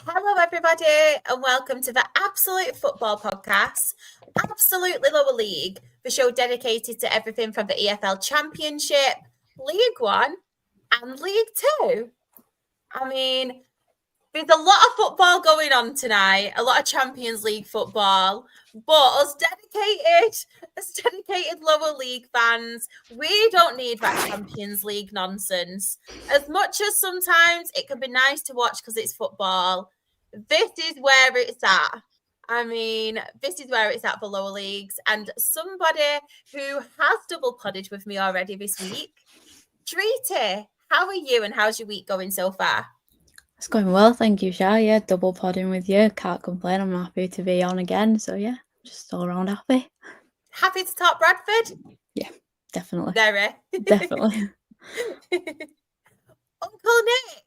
Hello, everybody, and welcome to the Absolute Football Podcast, Absolutely Lower League, the show dedicated to everything from the EFL Championship, League One, and League Two. I mean, there's a lot of football going on tonight, a lot of Champions League football, but us dedicated lower league fans, we don't need that Champions League nonsense. As much as sometimes it can be nice to watch because it's football, this is where it's at. I mean, this is where it's at for lower leagues. And somebody who has double podded with me already this week, Treaty, how are you and how's your week going so far? It's going well, thank you, Shah. Yeah, double podding with you. Can't complain. I'm happy to be on again. So yeah, just all around happy. Happy to talk Bradford? Yeah, definitely. Very. Definitely. Uncle Nick,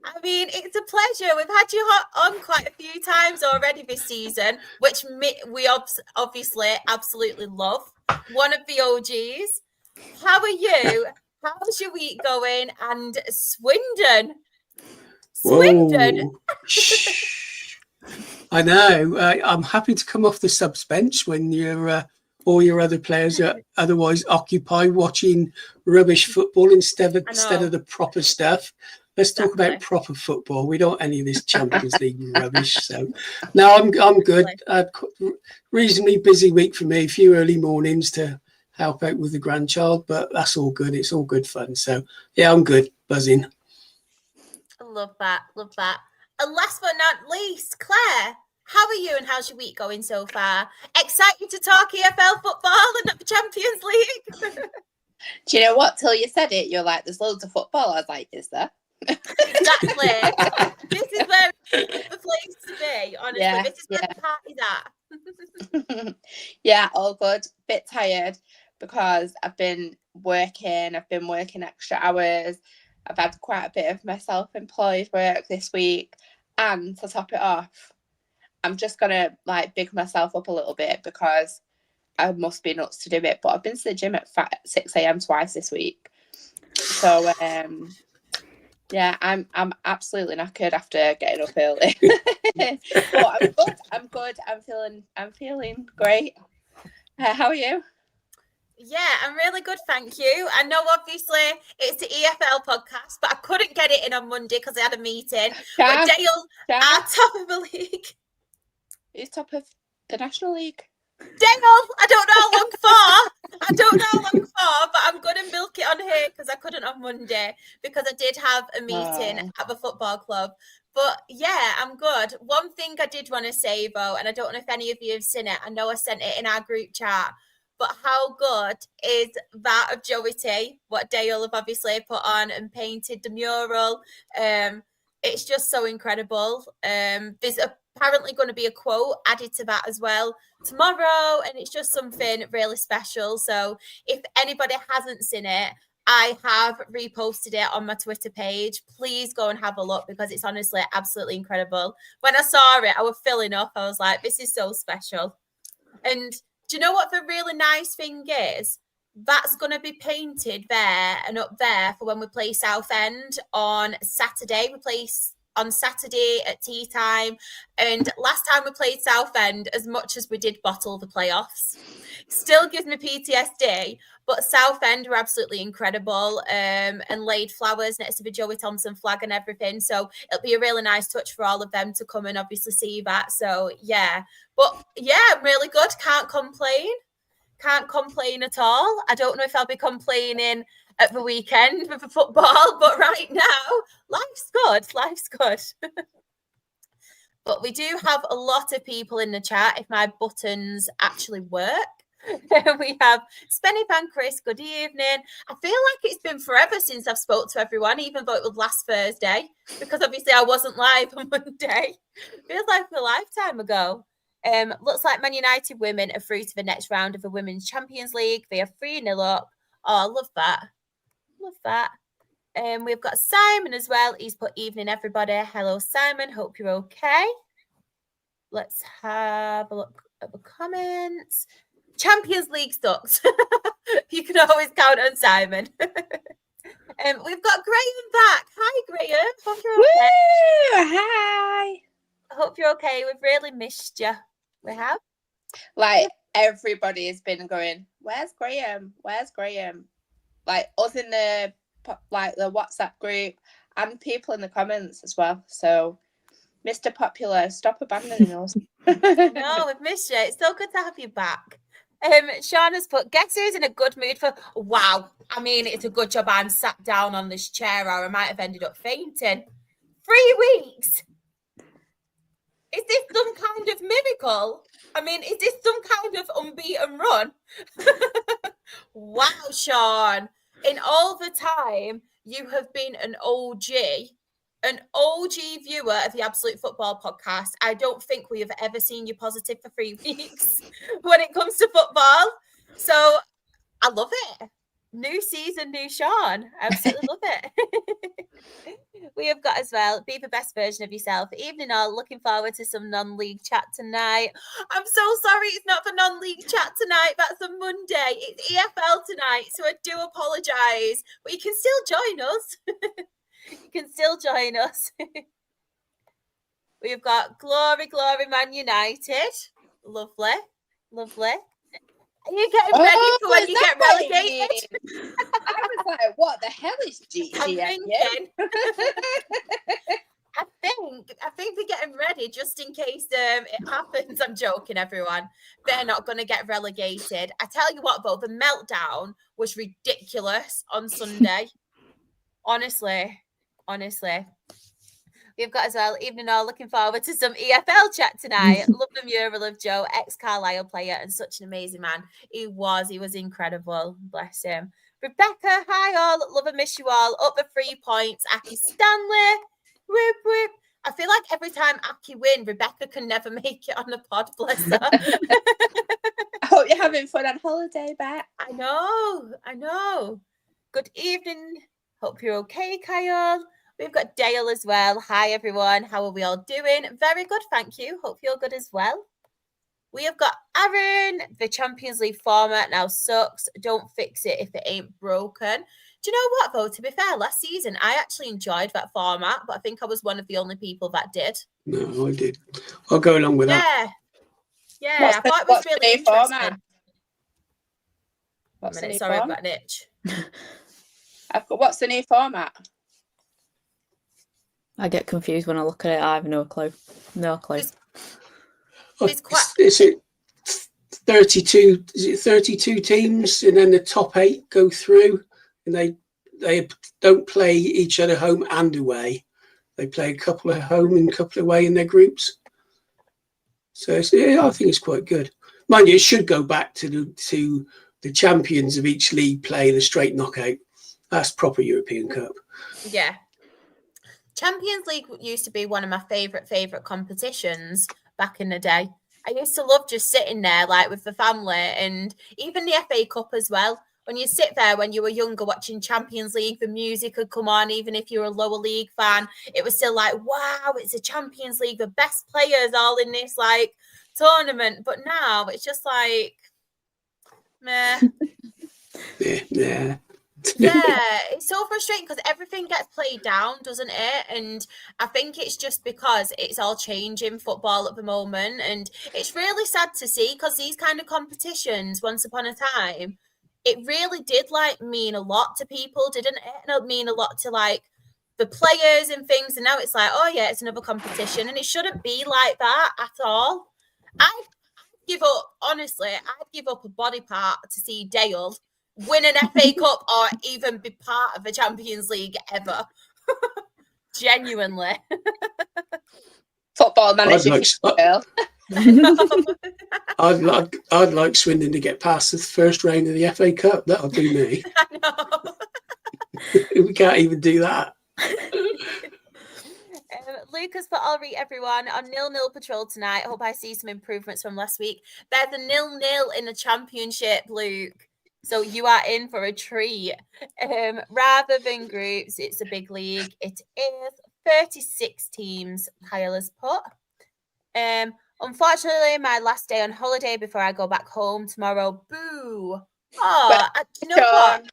I mean, it's a pleasure. We've had you on quite a few times already this season, which we obviously absolutely love. One of the OGs. How are you? How's your week going? And Swindon. I know. I'm happy to come off the subs bench when all your other players are otherwise occupied watching rubbish football instead of the proper stuff. Let's talk about proper football. We don't want any of this Champions League rubbish. So, no, I'm good. Reasonably busy week for me. A few early mornings to help out with the grandchild, but that's all good. It's all good fun. So, yeah, I'm good. Buzzing. Love that. And last but not least, Claire, how are you and how's your week going so far? Excited to talk EFL football and not the Champions League? Do you know what? Till you said it, you're like, there's loads of football. I was like, is there? Exactly. This is where it's the place to be, honestly. Yeah, this is where the party's at. Yeah, all good. Bit tired because I've been working extra hours. I've had quite a bit of my self-employed work this week. And to top it off, I'm just going to big myself up a little bit because I must be nuts to do it. But I've been to the gym at 6 a.m. twice this week. So, yeah, I'm absolutely knackered after getting up early. But I'm good. I'm feeling great. How are you? Yeah, I'm really good, thank you. I know, obviously, it's the EFL podcast, but I couldn't get it in on Monday because I had a meeting. But Dale, our top of the league. Who's top of the National League? Dale, I don't know how long for, but I'm going to milk it on here because I couldn't on Monday because I did have a meeting at the football club. But yeah, I'm good. One thing I did want to say, though, and I don't know if any of you have seen it. I know I sent it in our group chat. But how good is that of Joey T? What Dale have obviously put on and painted the mural. It's just so incredible. There's apparently going to be a quote added to that as well tomorrow, and it's just something really special. So if anybody hasn't seen it, I have reposted it on my Twitter page. Please go and have a look because it's honestly absolutely incredible. When I saw it, I was filling up. I was like, this is so special. And do you know what the really nice thing is? That's going to be painted there and up there for when we play Southend on Saturday. We play on Saturday at tea time. And last time we played Southend, as much as we did bottle the playoffs, still gives me PTSD. But Southend were absolutely incredible and laid flowers next to the Joey Thompson flag and everything. So it'll be a really nice touch for all of them to come and obviously see that. So, yeah. But, yeah, I'm really good. Can't complain at all. I don't know if I'll be complaining at the weekend with the football, but right now, life's good. But we do have a lot of people in the chat if my buttons actually work. We have Spenny Pancras, good evening. I feel like it's been forever since I've spoke to everyone, even though it was last Thursday, because obviously I wasn't live on Monday. Feels like a lifetime ago. Looks like Man United women are through to the next round of the Women's Champions League. They are 3-0 up. Oh, love that. We've got Simon as well. He's put evening, everybody. Hello, Simon. Hope you're okay. Let's have a look at the comments. Champions League sucks. You can always count on Simon. We've got Graham back. Hi, Graham. Hope you're okay. Woo! Hi. I hope you're okay. We've really missed you. We have. Like, everybody has been going, where's Graham? Where's Graham? Like, us in the WhatsApp group and people in the comments as well. So, Mr. Popular, stop abandoning us. No, we've missed you. It's so good to have you back. Sean has put, guess who's in a good mood for... Wow. I mean, it's a good job I'm sat down on this chair or I might have ended up fainting. 3 weeks? Is this some kind of miracle? I mean, is this some kind of unbeaten run? Wow, Sean. In all the time, you have been an OG viewer of the Absolute Football podcast. I don't think we have ever seen you positive for 3 weeks when it comes to football. So I love it. New season, new Sean. I absolutely love it. We have got as well, be the best version of yourself. Evening all, looking forward to some non-league chat tonight. I'm so sorry it's not for non-league chat tonight. That's a Monday. It's EFL tonight, so I do apologise. But you can still join us. You can still join us. We've got Glory, Man United. Lovely. Lovely. Are you getting ready for when you get relegated? I was like, what the hell is GG? I think they're getting ready just in case it happens. I'm joking, everyone. They're not going to get relegated. I tell you what, though, the meltdown was ridiculous on Sunday. Honestly. We've got as well, evening all, looking forward to some EFL chat tonight. Love the mural of Joe, ex-Carlisle player and such an amazing man. He was incredible. Bless him. Rebecca, hi all. Love and miss you all. Up the 3 points. Aki Stanley. Whoop, whoop. I feel like every time Aki win, Rebecca can never make it on the pod, bless her. I hope you're having fun on holiday, Beck. I know. Good evening. Hope you're okay, Kyle. We've got Dale as well. Hi, everyone. How are we all doing? Very good, thank you. Hope you're good as well. We have got Aaron. The Champions League format now sucks. Don't fix it if it ain't broken. Do you know what, though? To be fair, last season, I actually enjoyed that format, but I think I was one of the only people that did. No, I did. I'll go along with that. Yeah. I thought it was really interesting. Format? Sorry, I've got an itch. What's the new format? I get confused when I look at it. I have no clue. Is it 32? Is it 32 teams, and then the top 8 go through, and they don't play each other home and away. They play a couple of home and a couple away in their groups. So I think it's quite good. Mind you, it should go back to the champions of each league play the straight knockout. That's proper European Cup. Yeah. Champions League used to be one of my favourite competitions back in the day. I used to love just sitting there like with the family, and even the FA Cup as well. When you sit there when you were younger watching Champions League, the music would come on, even if you're a lower league fan. It was still like, wow, it's a Champions League, the best players all in this like tournament. But now it's just like, meh. Yeah. Yeah, it's so frustrating because everything gets played down, doesn't it? And I think it's just because it's all changing football at the moment, and it's really sad to see because these kind of competitions, once upon a time, it really did like mean a lot to people, didn't it? And it mean a lot to like the players and things, and now it's like, oh yeah, it's another competition, and it shouldn't be like that at all. I'd give up a body part to see Dale win an FA Cup or even be part of a Champions League ever. Genuinely. Football manager. I'd like Swindon to get past the first round of the FA Cup. That'll do me. I know. We can't even do that. Lucas put, I'll read everyone on 0-0 patrol tonight. I hope I see some improvements from last week. There's a 0-0 in the Championship, Luke. So you are in for a treat. Rather than groups, it's a big league. It is 36 teams, Kyle has put. Unfortunately, my last day on holiday before I go back home tomorrow. Boo. Oh, you know what?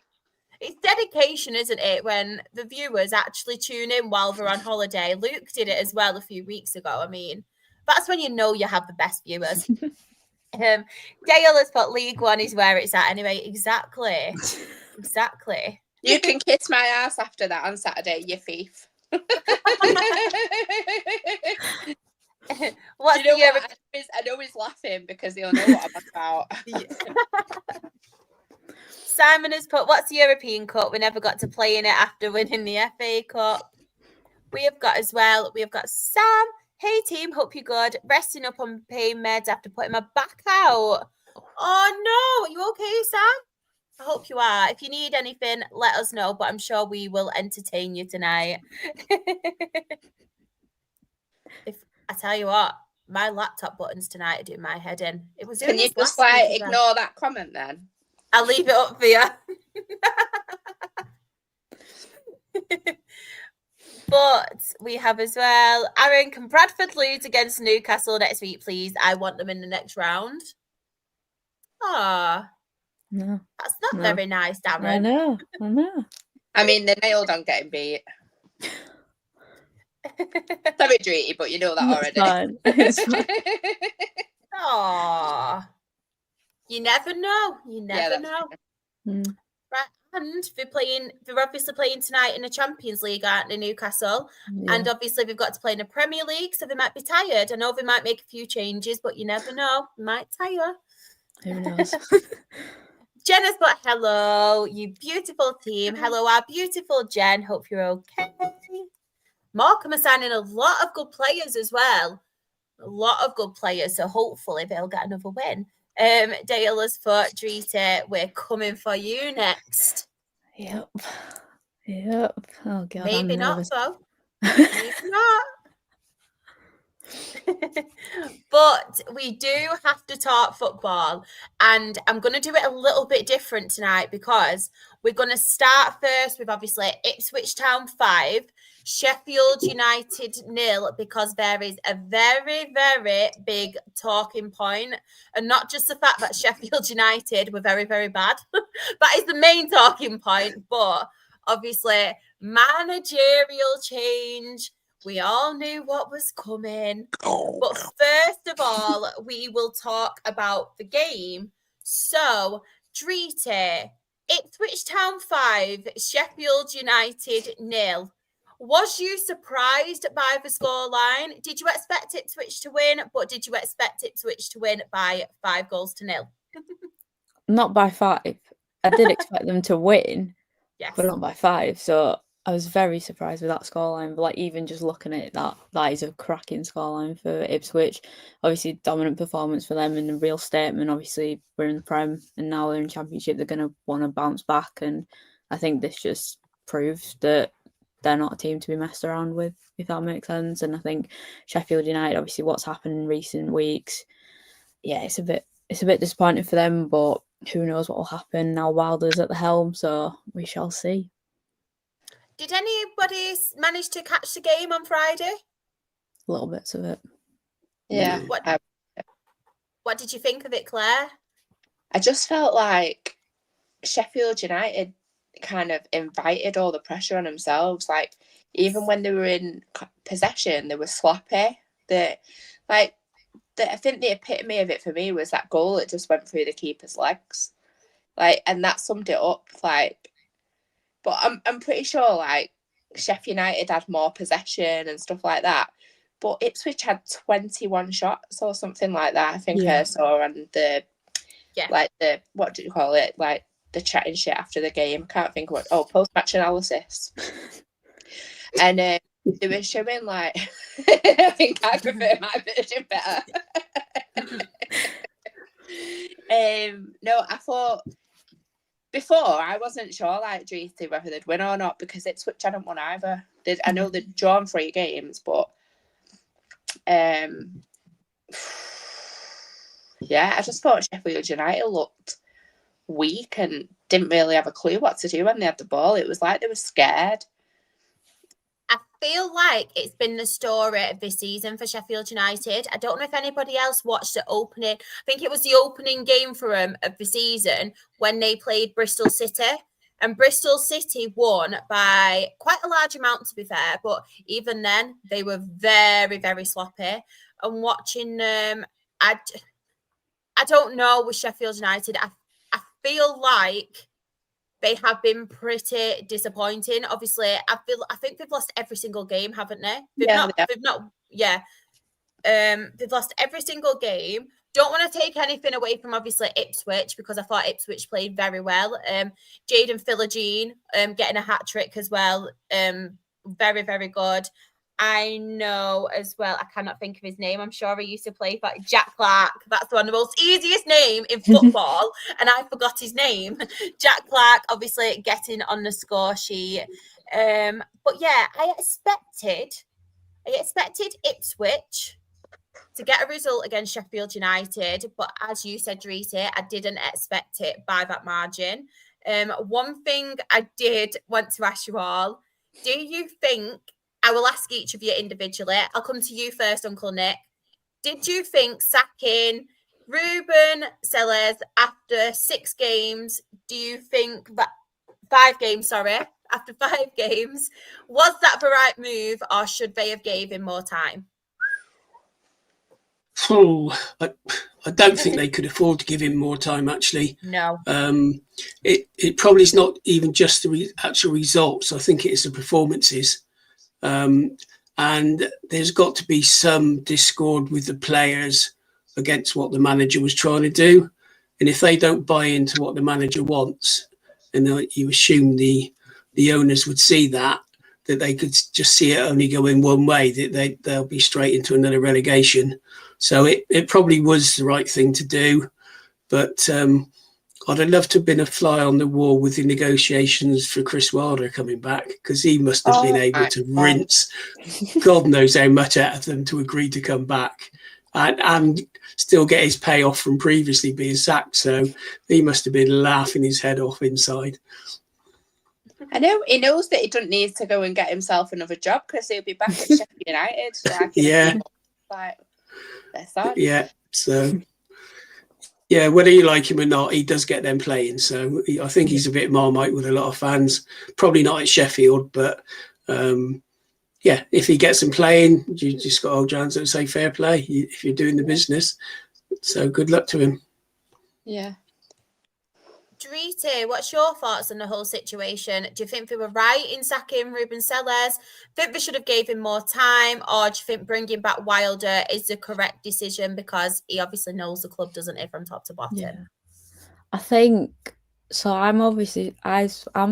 It's dedication, isn't it? When the viewers actually tune in while they're on holiday. Luke did it as well a few weeks ago. I mean, that's when you know you have the best viewers. Dale has put League One is where it's at anyway. Exactly. You can kiss my ass after that on Saturday, you thief. What's you know the what? I know he's laughing because he'll know what I'm about. Simon has put, what's the European Cup? We never got to play in it after winning the FA Cup. We have got Sam. Hey team, hope you're good. Resting up on pain meds after putting my back out. Oh no, are you okay, Sam? I hope you are. If you need anything, let us know, but I'm sure we will entertain you tonight. If I tell you what, my laptop buttons tonight are doing my head in. It was. Can you just ignore that comment then? I'll leave it up for you. But we have as well, Aaron, can Bradford lose against Newcastle next week, please? I want them in the next round. Ah, No. That's not very nice, Darren. I know. I mean, they're nailed on getting beat. Sorry, Dreety, but you know that already. It's fine. Aw. You never know. You never know. Right. And they're obviously playing tonight in the Champions League, aren't they, Newcastle? Yeah. And obviously they've got to play in the Premier League, so they might be tired. I know they might make a few changes, but you never know. They might tire. Who knows? Jenna's put, hello, you beautiful team. Hello, our beautiful Jen. Hope you're okay. Morecambe are signing a lot of good players as well. A lot of good players, so hopefully they'll get another win. Dale has put, Drita, we're coming for you next. Yep. Oh, God. Maybe I'm not, nervous. though. Maybe not. But we do have to talk football, and I'm going to do it a little bit different tonight because we're going to start first with obviously Ipswich Town 5, Sheffield United 0, because there is a very, very big talking point, and not just the fact that Sheffield United were very, very bad. That is the main talking point, but obviously managerial change. We all knew what was coming. But first of all, we will talk about the game. So, Drita, Ipswich Town 5, Sheffield United 0. Was you surprised by the scoreline? Did you expect Ipswich to win, but did you expect Ipswich to win by 5-0? Not by 5. I did expect them to win, Yes. but not by 5. So I was very surprised with that scoreline. But like even just looking at it, that is a cracking scoreline for Ipswich. Obviously, dominant performance for them and a real statement. Obviously, we're in the Prem and now they're in Championship. They're going to want to bounce back, and I think this just proves that they're not a team to be messed around with, if that makes sense. And I think Sheffield United, obviously, what's happened in recent weeks, yeah, it's a bit disappointing for them. But who knows what will happen now? Wilder's at the helm, so we shall see. Did anybody manage to catch the game on Friday? Little bits of it. Yeah. What did you think of it, Claire? I just felt like Sheffield United kind of invited all the pressure on themselves. Like, even when they were in possession, they were sloppy. I think the epitome of it for me was that goal that just went through the keeper's legs. Like, and that summed it up. Like, but I'm pretty sure like Sheffield United had more possession and stuff like that. But Ipswich had 21 shots or something like that. I think I saw on what do you call it? Like the chatting shit after the game. I can't think of what. Post-match analysis. And they were showing like I think I prefer my version better. No, I thought before I wasn't sure like Dreesy whether they'd win or not because Ipswich hadn't won either. I know they'd drawn 3 games, but yeah, I just thought Sheffield United looked weak and didn't really have a clue what to do when they had the ball. It was like they were scared. I feel like it's been the story of this season for Sheffield United. I don't know if anybody else watched the opening. I think it was the opening game for them of the season when they played Bristol City. and Bristol City won by quite a large amount, to be fair, but even then they were very, very sloppy. And watching them, I don't know with Sheffield United, I feel like they have been pretty disappointing. Obviously, I think they've lost every single game, haven't they? They've lost every single game. Don't want to take anything away from obviously Ipswich, because I thought Ipswich played very well. Jaden Philogene getting a hat trick as well. Very, very good. I know as well, I cannot think of his name. I'm sure he used to play for Jack Clark. That's one of the most easiest name in football. And I forgot his name. Jack Clark, obviously getting on the score sheet. But yeah, I expected Ipswich to get a result against Sheffield United. But as you said, Rita, I didn't expect it by that margin. One thing I did want to ask you all, do you think, I will ask each of you individually. I'll come to you first, Uncle Nick. Did you think sacking Ruben Sellers after 6 games, do you think that 5 games, after 5 games, was that the right move, or should they have gave him more time? Oh, I don't think they could afford to give him more time, actually. No. It probably is not even just the actual results. I think it is the performances. And there's got to be some discord with the players against what the manager was trying to do. And if they don't buy into what the manager wants, and you assume the owners would see that they could just see it only going one way, that they'll be straight into another relegation. So it probably was the right thing to do. But I'd have loved to have been a fly on the wall with the negotiations for Chris Wilder coming back, because he must have been able to rinse God knows how much out of them to agree to come back and still get his payoff from previously being sacked. So he must have been laughing his head off inside. I know he knows that he doesn't need to go and get himself another job, because he'll be back at Sheffield United. Yeah. So. Yeah, whether you like him or not, he does get them playing. So I think he's a bit Marmite with a lot of fans. Probably not at Sheffield, but if he gets them playing, you just got old Jans that say fair play if you're doing the business. So good luck to him. Yeah. Drita, what's your thoughts on the whole situation? Do you think they were right in sacking Ruben Sellers? Think they should have gave him more time, or do you think bringing back Wilder is the correct decision, because he obviously knows the club, doesn't he, from top to bottom? Yeah. I think so. I'm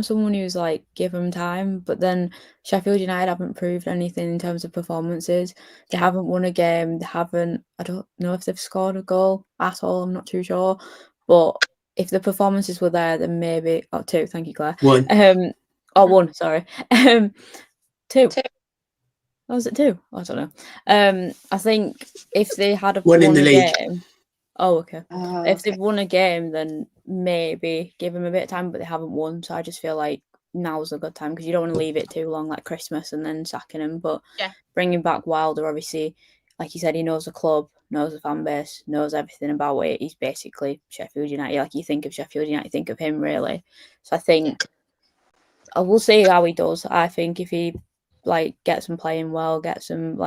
someone who's like, give him time, but then Sheffield United haven't proved anything in terms of performances. They haven't won a game. I don't know if they've scored a goal at all. I'm not too sure, but if the performances were there, then maybe 2. Thank you, Claire. 1. 1. Sorry. 2. Was it 2? I don't know. I think if they had won in the league game. Oh, okay. If they've won a game, then maybe give them a bit of time, but they haven't won. So I just feel like now's a good time, because you don't want to leave it too long, like Christmas, and then sacking him. But bringing back Wilder, obviously, like you said, he knows the club, knows the fan base, knows everything about it. He's basically Sheffield United. Like, you think of Sheffield United, think of him, really. So I think I will see how he does. I think if he gets him playing well, gets some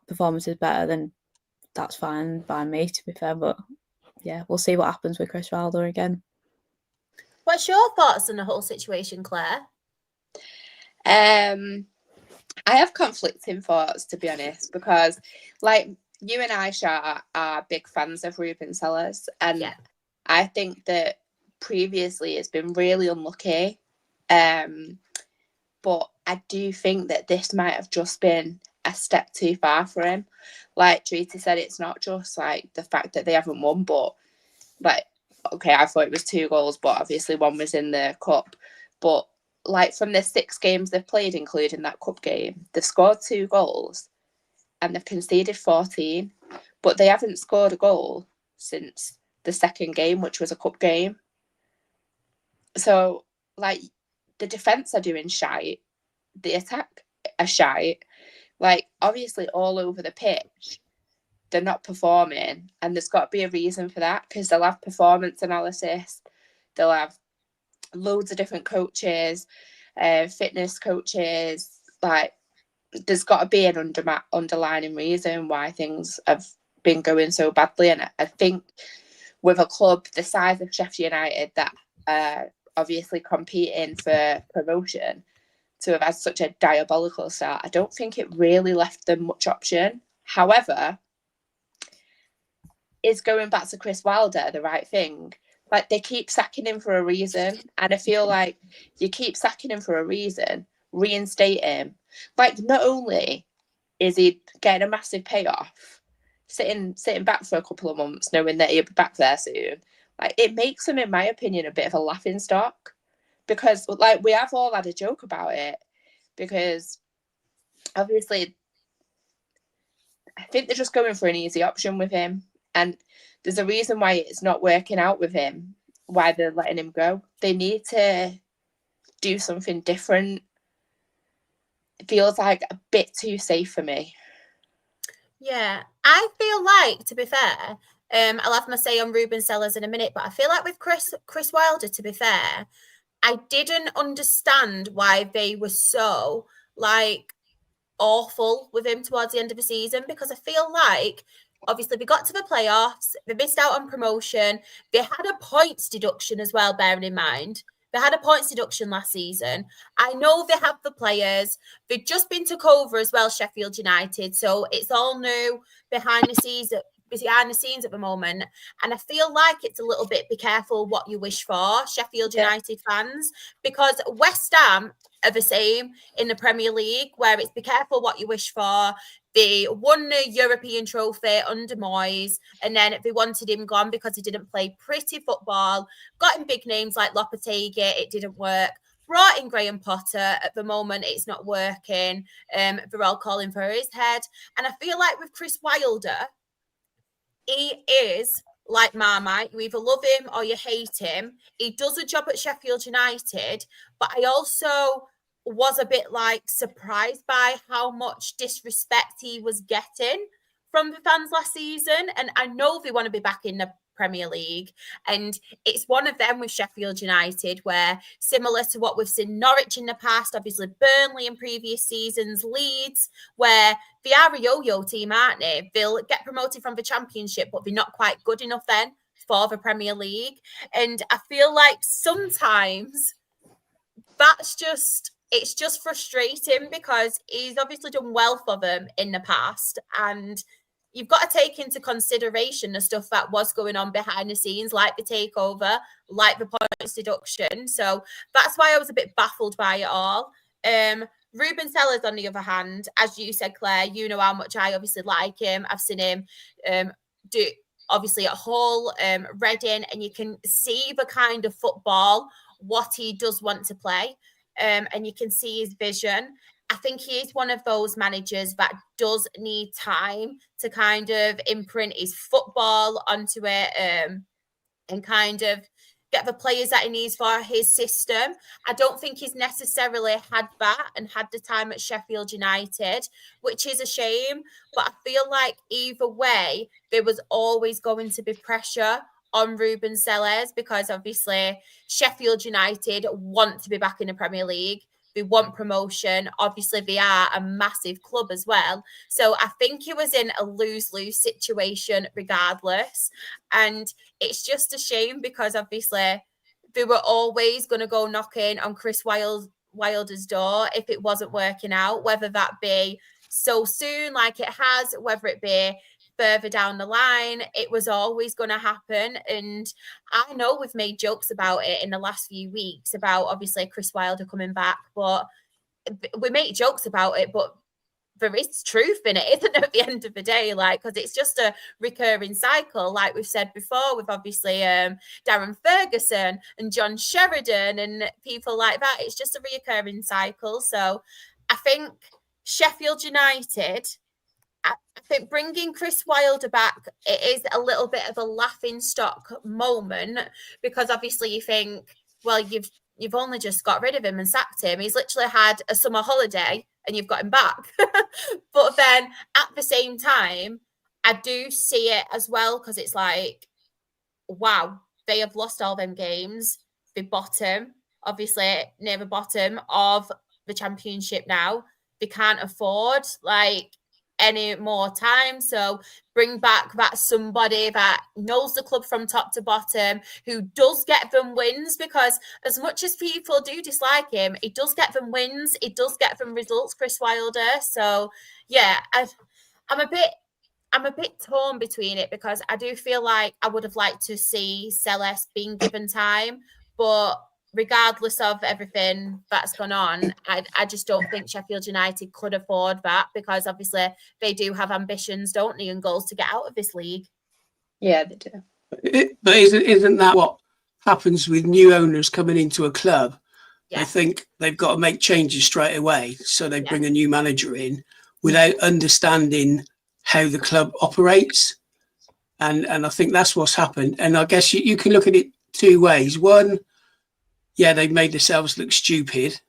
performances better, then that's fine by me, to be fair. But yeah, we'll see what happens with Chris Wilder again. What's your thoughts on the whole situation, Claire? I have conflicting thoughts, to be honest, because you and Aisha are big fans of Ruben Sellers, and I think that previously it's been really unlucky. But I do think that this might have just been a step too far for him. Like Drita said, it's not just the fact that they haven't won, but I thought it was 2 goals, but obviously 1 was in the cup. But from the 6 games they've played, including that cup game, they've scored 2 goals and they've conceded 14, but they haven't scored a goal since the 2nd game, which was a cup game. So the defence are doing shite, the attack are shite. Obviously all over the pitch, they're not performing, and there's got to be a reason for that, because they'll have performance analysis, they'll have loads of different coaches, fitness coaches. Like, there's got to be an underlining reason why things have been going so badly. And I think with a club the size of Sheffield United that are obviously competing for promotion, to have had such a diabolical start, I don't think it really left them much option. However, is going back to Chris Wilder the right thing? Like, they keep sacking him for a reason, and I feel like you keep sacking him for a reason, reinstate him. Like, not only is he getting a massive payoff, sitting back for a couple of months, knowing that he'll be back there soon, like, it makes him, in my opinion, a bit of a laughing stock, because, like, we have all had a joke about it, because obviously I think they're just going for an easy option with him. And there's a reason why it's not working out with him, why they're letting him go. They need to do something different. It feels like a bit too safe for me. Yeah, I feel like, to be fair, I'll have my say on Ruben Sellers in a minute, but I feel like with Chris Wilder, to be fair, I didn't understand why they were so, like, awful with him towards the end of the season, because I feel like, obviously, we got to the playoffs, they missed out on promotion, they had a points deduction as well, bearing in mind. They had a points deduction last season. I know they have the players. They've just been took over as well, Sheffield United, so it's all new behind the scenes at the moment. And I feel like it's a little bit, be careful what you wish for, Sheffield United fans, because West Ham are the same in the Premier League, where it's be careful what you wish for. They won the European trophy under Moyes, and then they wanted him gone because he didn't play pretty football. Got him big names like Lopetegui, it didn't work. Brought in Graham Potter. At the moment, it's not working. They're all calling for his head. And I feel like with Chris Wilder, he is like Marmite. You either love him or you hate him. He does a job at Sheffield United, but I also was a bit like surprised by how much disrespect he was getting from the fans last season. And I know they want to be back in the Premier League, and it's one of them with Sheffield United, where, similar to what we've seen Norwich in the past, obviously Burnley in previous seasons, Leeds, where they are a yo-yo team, aren't they? They'll get promoted from the Championship, but they're not quite good enough then for the Premier League. And I feel like sometimes it's just frustrating, because he's obviously done well for them in the past, and you've got to take into consideration the stuff that was going on behind the scenes, like the takeover, like the points deduction. So that's why I was a bit baffled by it all. Ruben Sellers, on the other hand, as you said, Claire, you know how much I obviously like him. I've seen him do, obviously, at Hull, Reading, and you can see the kind of football, what he does want to play, and you can see his vision. I think he is one of those managers that does need time to kind of imprint his football onto it, and kind of get the players that he needs for his system. I don't think he's necessarily had that and had the time at Sheffield United, which is a shame. But I feel like either way, there was always going to be pressure on Ruben Sellers, because obviously Sheffield United want to be back in the Premier League. They want promotion. Obviously, they are a massive club as well. So I think he was in a lose-lose situation regardless. And it's just a shame, because obviously they were always going to go knocking on Chris Wilder's door if it wasn't working out, whether that be so soon like it has, whether it be further down the line. It was always going to happen. And I know we've made jokes about it in the last few weeks about obviously Chris Wilder coming back, but we make jokes about it, but there is truth in it, isn't it, at the end of the day? Like, because it's just a recurring cycle, like we've said before, with obviously Darren Ferguson and John Sheridan and people like that. It's just a recurring cycle. So I think Sheffield United, I think bringing Chris Wilder back, it is a little bit of a laughing stock moment, because obviously you think, well, you've only just got rid of him and sacked him. He's literally had a summer holiday and you've got him back. But then at the same time, I do see it as well, because it's like, wow, they have lost all them games. They bottom. obviously near the bottom of the Championship now. They can't afford like any more time. So bring back that somebody that knows the club from top to bottom, who does get them wins, because as much as people do dislike him, he does get them wins. He does get them results, Chris Wilder. So yeah, I'm a bit torn between it, because I do feel like I would have liked to see Celeste being given time, but regardless of everything that's gone on, I just don't think Sheffield United could afford that, because obviously they do have ambitions, don't they, and goals to get out of this league. Yeah, they do. But isn't that what happens with new owners coming into a club? Yeah. I think they've got to make changes straight away. So they Yeah. bring a new manager in without understanding how the club operates. And I think that's what's happened. And I guess you can look at it two ways. One, yeah, they've made themselves look stupid.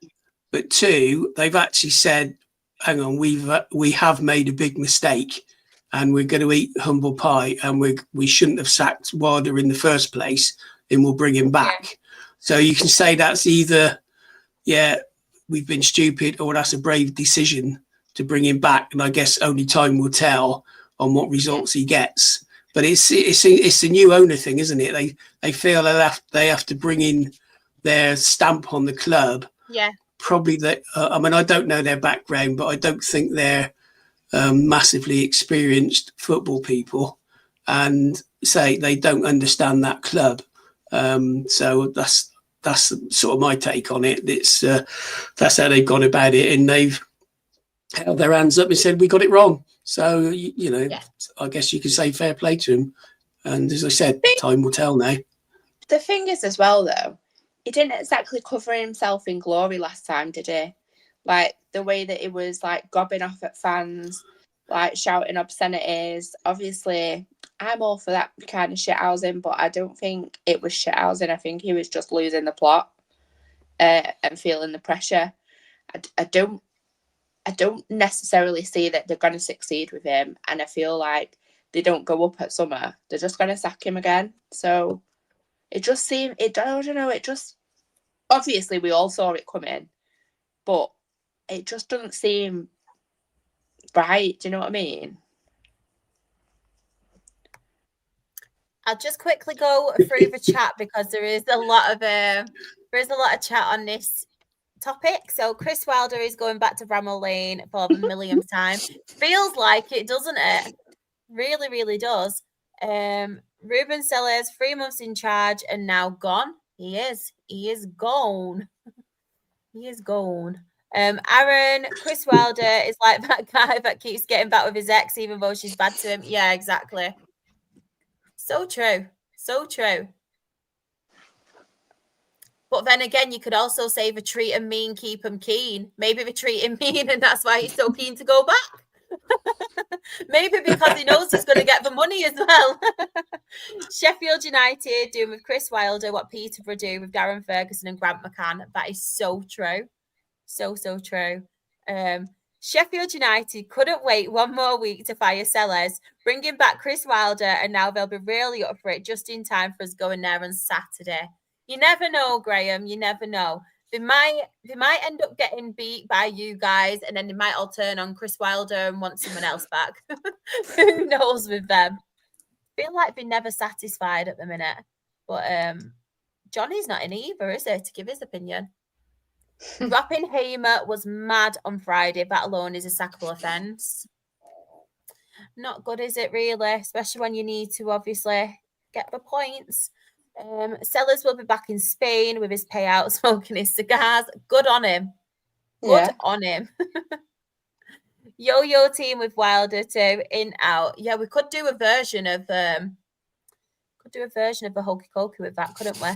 But two, they've actually said, hang on, we have made a big mistake and we're going to eat humble pie, and we shouldn't have sacked Wilder in the first place, and we'll bring him back. Yeah. So you can say that's either, yeah, we've been stupid, or that's a brave decision to bring him back. And I guess only time will tell on what results he gets. But it's a new owner thing, isn't it? They feel they have to bring in their stamp on the club. Yeah. Probably that. I mean, I don't know their background, but I don't think they're massively experienced football people, and say they don't understand that club. So that's sort of my take on it. It's that's how they've gone about it, and they've held their hands up and said we got it wrong. So you know, yeah. I guess you can say fair play to him. And as I said, time will tell now. The thing is, as well, though, he didn't exactly cover himself in glory last time, did he? Like the way that he was like gobbing off at fans, like shouting obscenities. Obviously, I'm all for that kind of shithousing, but I don't think it was shithousing. I think he was just losing the plot and feeling the pressure. I don't necessarily see that they're going to succeed with him, and I feel like they don't go up at summer. They're just going to sack him again. So it just seemed, I don't know, it just, obviously we all saw it coming, but it just doesn't seem right. Do you know what I mean? I'll just quickly go through the chat, because there is a lot of chat on this topic. So Chris Wilder is going back to Bramall Lane for the millionth time. Feels like it, doesn't it? Really, really does. Ruben Sellers, 3 months in charge and now gone. He is gone. He is gone. Aaron, Chris Wilder is like that guy that keeps getting back with his ex even though she's bad to him. Yeah, exactly. So true. So true. But then again, you could also say the treat him mean, keep him keen. Maybe the treat him mean, and that's why he's so keen to go back. Maybe because he knows he's going to get the money as well. Sheffield United doing with Chris Wilder what Peterborough do with Darren Ferguson and Grant McCann. That is so true. So true. Sheffield United couldn't wait 1 more week to fire Sellers, bringing back Chris Wilder, and now they'll be really up for it just in time for us going there on Saturday. You never know, Graham. You never know. They might end up getting beat by you guys, and then they might all turn on Chris Wilder and want someone else back. Who knows with them? Feel like they're never satisfied at the minute. But Johnny's not in either, is he, to give his opinion? Dropping Hamer was mad on Friday. That alone is a sackable offence. Not good, is it, really? Especially when you need to, obviously, get the points. Sellers will be back in Spain with his payout, smoking his cigars. Good on him. Good on him. Yo-yo team with Wilder too. In, out. Yeah, we could do a version of the hokey cokey with that, couldn't we?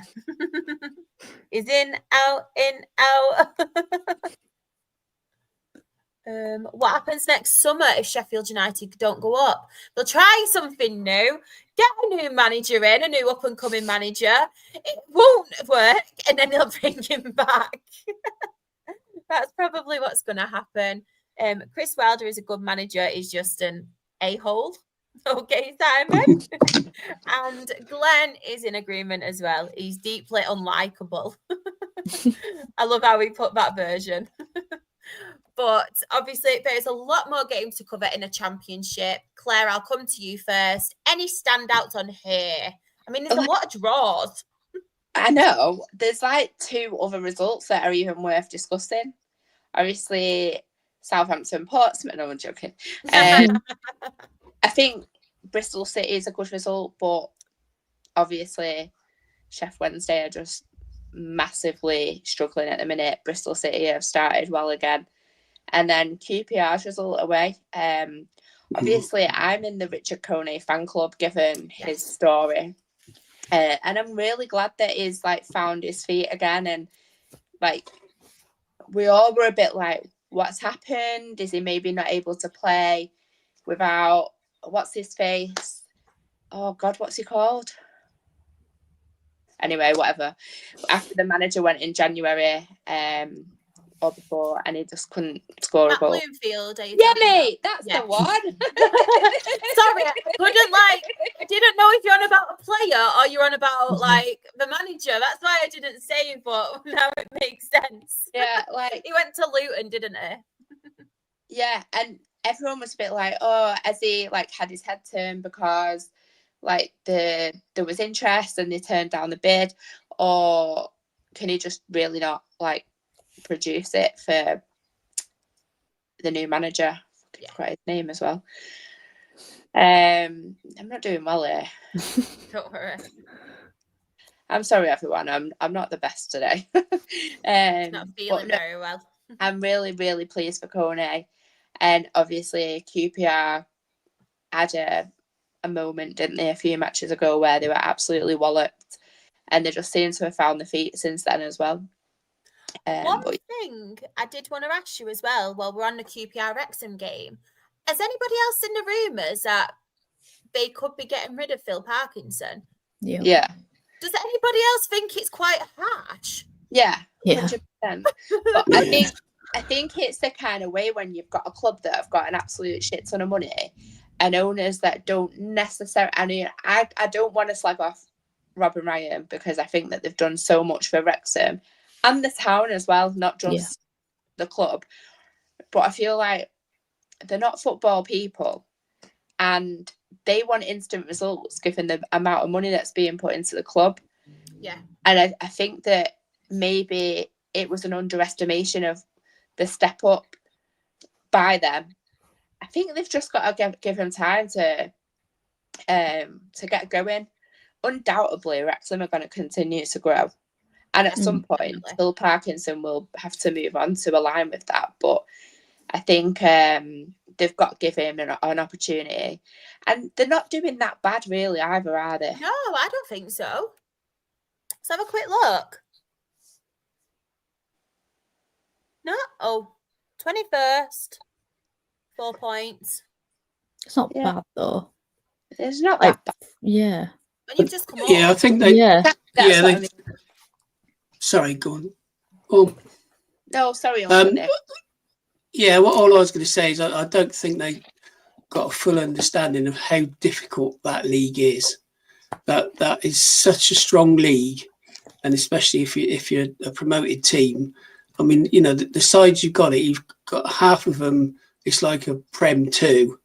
Is in, out, in, out. What happens next summer if Sheffield United don't go up? They'll try something new, get a new manager in, a new up-and-coming manager. It won't work, and then they'll bring him back. That's probably what's going to happen. Chris Wilder is a good manager. He's just an a-hole. Okay, Simon. And Glenn is in agreement as well. He's deeply unlikable. I love how we put that version. But obviously, there's a lot more games to cover in a championship. Claire, I'll come to you first. Any standouts on here? I mean, there's a lot of draws. I know. There's like 2 other results that are even worth discussing. Obviously, Southampton, Portsmouth. No, I'm joking. I think Bristol City is a good result, but obviously, Sheffield Wednesday are just massively struggling at the minute. Bristol City have started well again. And then QPR's result away. Obviously, I'm in the Richard Coney fan club, given his story. And I'm really glad that he's like found his feet again. And like, we all were a bit like, what's happened? Is he maybe not able to play without, what's his face? Oh God, what's he called? Anyway, whatever. After the manager went in January, or before, and he just couldn't score a goal. Bloomfield, yeah, mate, that's the one. Sorry, I didn't know if you're on about a player or you're on about like the manager. That's why I didn't say, but now it makes sense. Yeah, like he went to Luton, didn't he? Yeah, and everyone was a bit like, oh, has he like had his head turned because like there was interest and they turned down the bid, or can he just really not like produce it for the new manager? I forgot his name as well. I'm not doing well here. Don't worry. I'm sorry, everyone. I'm not the best today. Not feeling very well. I'm really, really pleased for Coney. And obviously QPR had a moment, didn't they, a few matches ago where they were absolutely walloped, and they just seem to have found their feet since then as well. One thing I did want to ask you as well, while we're on the QPR Wrexham game, has anybody else seen the rumours that they could be getting rid of Phil Parkinson? Yeah. Does anybody else think it's quite harsh? Yeah. 100%. But I think it's the kind of way when you've got a club that have got an absolute shit ton of money and owners that don't necessarily. I mean, I don't want to slag off Rob and Ryan because I think that they've done so much for Wrexham and the town as well, not just the club. But I feel like they're not football people and they want instant results given the amount of money that's being put into the club. Yeah. And I think that maybe it was an underestimation of the step up by them. I think they've just got to give him time to get going. Undoubtedly, Wrexham are going to continue to grow. And at some point, Phil Parkinson will have to move on to align with that. But I think they've got to give him an opportunity. And they're not doing that bad, really, either, are they? No, I don't think so. Let's have a quick look. No. Oh, 21st. 4 points. It's not bad, though. It's not that bad. Yeah. When you've just come on. Yeah, I think they... That's what I mean. Sorry, go on. Oh, no, sorry, Nick. Yeah, what all I was going to say is I don't think they got a full understanding of how difficult that league is. That is such a strong league, and especially if you're a promoted team. I mean, you know, the sides you've got half of them. It's like a Prem 2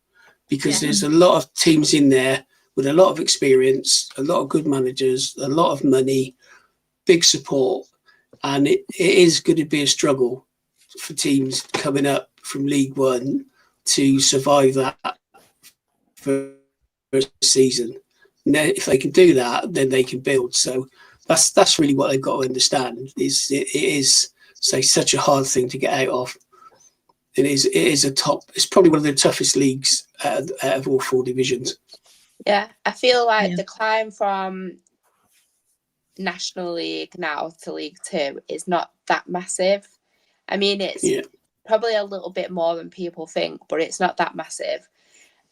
because there's a lot of teams in there with a lot of experience, a lot of good managers, a lot of money, big support, and it is going to be a struggle for teams coming up from League One to survive that for a season. And if they can do that, then they can build. So that's really what they've got to understand. It is such a hard thing to get out of. It is it's probably one of the toughest leagues out of all 4 divisions. Yeah, I feel like the climb from National League now to League 2 is not that massive. I mean, it's probably a little bit more than people think, but it's not that massive.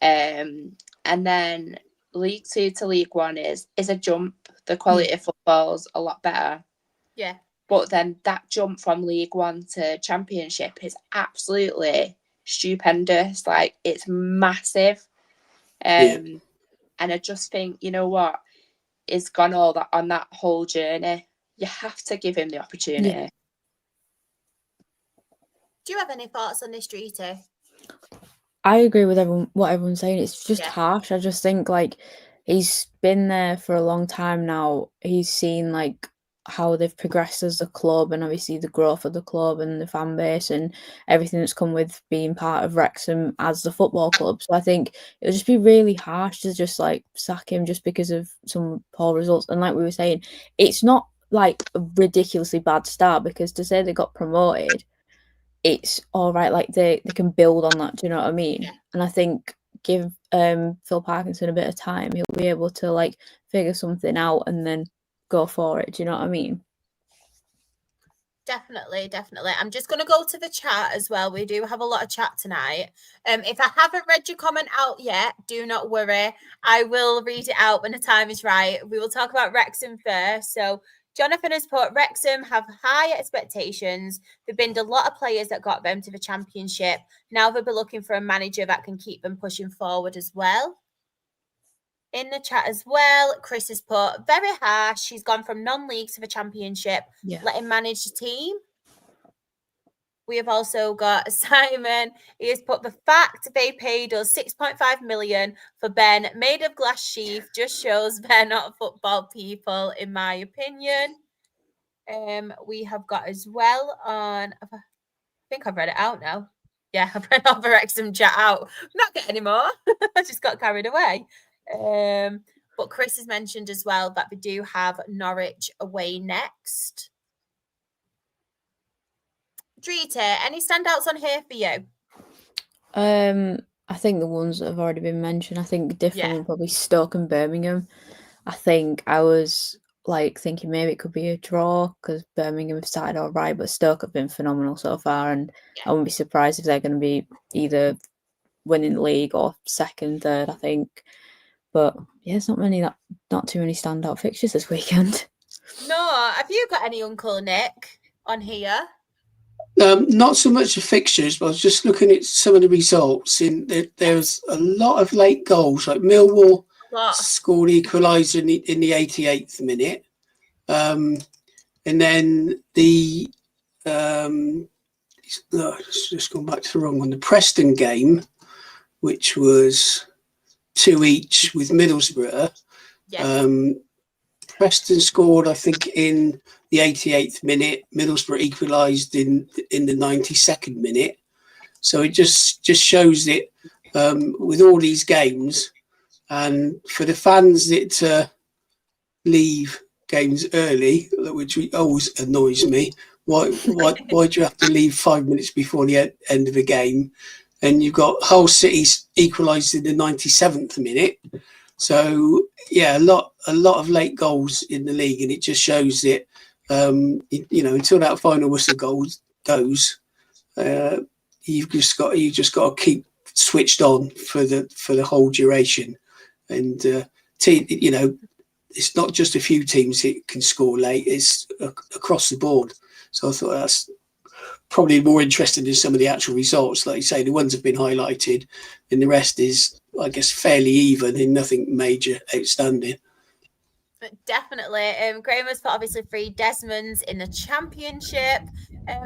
And then League 2 to League 1 is a jump. The quality of football's a lot better. Yeah. But then that jump from League 1 to Championship is absolutely stupendous. Like, it's massive. And I just think, you know what, he's gone all that on that whole journey. You have to give him the opportunity. Yeah. Do you have any thoughts on this, Dreety? I agree with what everyone's saying. It's just harsh. I just think like he's been there for a long time now. He's seen like how they've progressed as a club, and obviously the growth of the club and the fan base and everything that's come with being part of Wrexham as the football club. So I think it would just be really harsh to just like sack him just because of some poor results. And like we were saying, it's not like a ridiculously bad start, because to say they got promoted, it's all right. Like they can build on that. Do you know what I mean? Yeah. And I think give Phil Parkinson a bit of time, he'll be able to like figure something out and then go for it. Do you know what I mean? Definitely. I'm just going to go to the chat as well. We do have a lot of chat tonight. If I haven't read your comment out yet, do not worry. I will read it out when the time is right. We will talk about Wrexham first. So Jonathan has put, Wrexham have high expectations. They've binned a lot of players that got them to the Championship. Now they'll be looking for a manager that can keep them pushing forward as well. In the chat as well, Chris has put, very harsh. He's gone from non-league to the Championship. Yeah. Let him manage the team. We have also got Simon. He has put, the fact they paid us 6.5 million for Ben made of glass sheath just shows they're not football people, in my opinion. We have got as well on, I think I've read it out now. Yeah, I've read all the Wrexham chat out. Not getting any more. I just got carried away. But Chris has mentioned as well that we do have Norwich away next. Dreety, any standouts on here for you? I think the ones that have already been mentioned. I think different probably Stoke and Birmingham. I think I was like thinking maybe it could be a draw because Birmingham have started all right, but Stoke have been phenomenal so far, and I wouldn't be surprised if they're going to be either winning the league or second, third, I think. But yeah, it's not too many standout fixtures this weekend. No, have you got any Uncle Nick on here? Not so much the fixtures, but I was just looking at some of the results. There's a lot of late goals, like Millwall scored equaliser in the 88th minute, and then the just gone back to the wrong one. The Preston game, which was 2 each with Middlesbrough. Yes. Preston scored, I think, in the 88th minute. Middlesbrough equalised in the 92nd minute. So it just shows that with all these games, and for the fans that leave games early, which always annoys me, why do you have to leave 5 minutes before the end of a game? And you've got Hull City equalised in the 97th minute. So yeah, a lot of late goals in the league, and it just shows that until that final whistle goes, you've just got to keep switched on for the whole duration. And it's not just a few teams that can score late; it's across the board. So I thought that's probably more interesting than some of the actual results. Like you say, the ones have been highlighted, and the rest is, I guess, fairly even and nothing major outstanding. Definitely. Graham has put obviously 3 Desmonds in the Championship.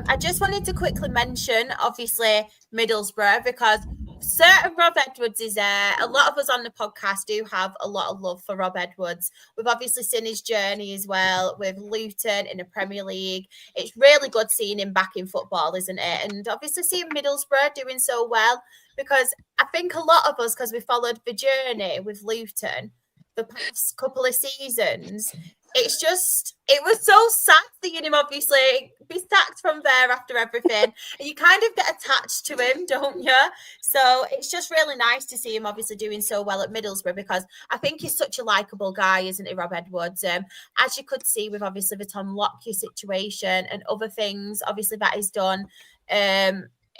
I just wanted to quickly mention, obviously, Middlesbrough, because certain Rob Edwards is there. A lot of us on the podcast do have a lot of love for Rob Edwards. We've obviously seen his journey as well with Luton in the Premier League. It's really good seeing him back in football, isn't it? And obviously seeing Middlesbrough doing so well, because I think a lot of us, because we followed the journey with Luton the past couple of seasons, it was so sad seeing him obviously be sacked from there after everything, and you kind of get attached to him, don't you? So it's just really nice to see him obviously doing so well at Middlesbrough, because I think he's such a likeable guy, isn't he, Rob Edwards? As you could see with obviously the Tom Lockyer situation and other things obviously that he's done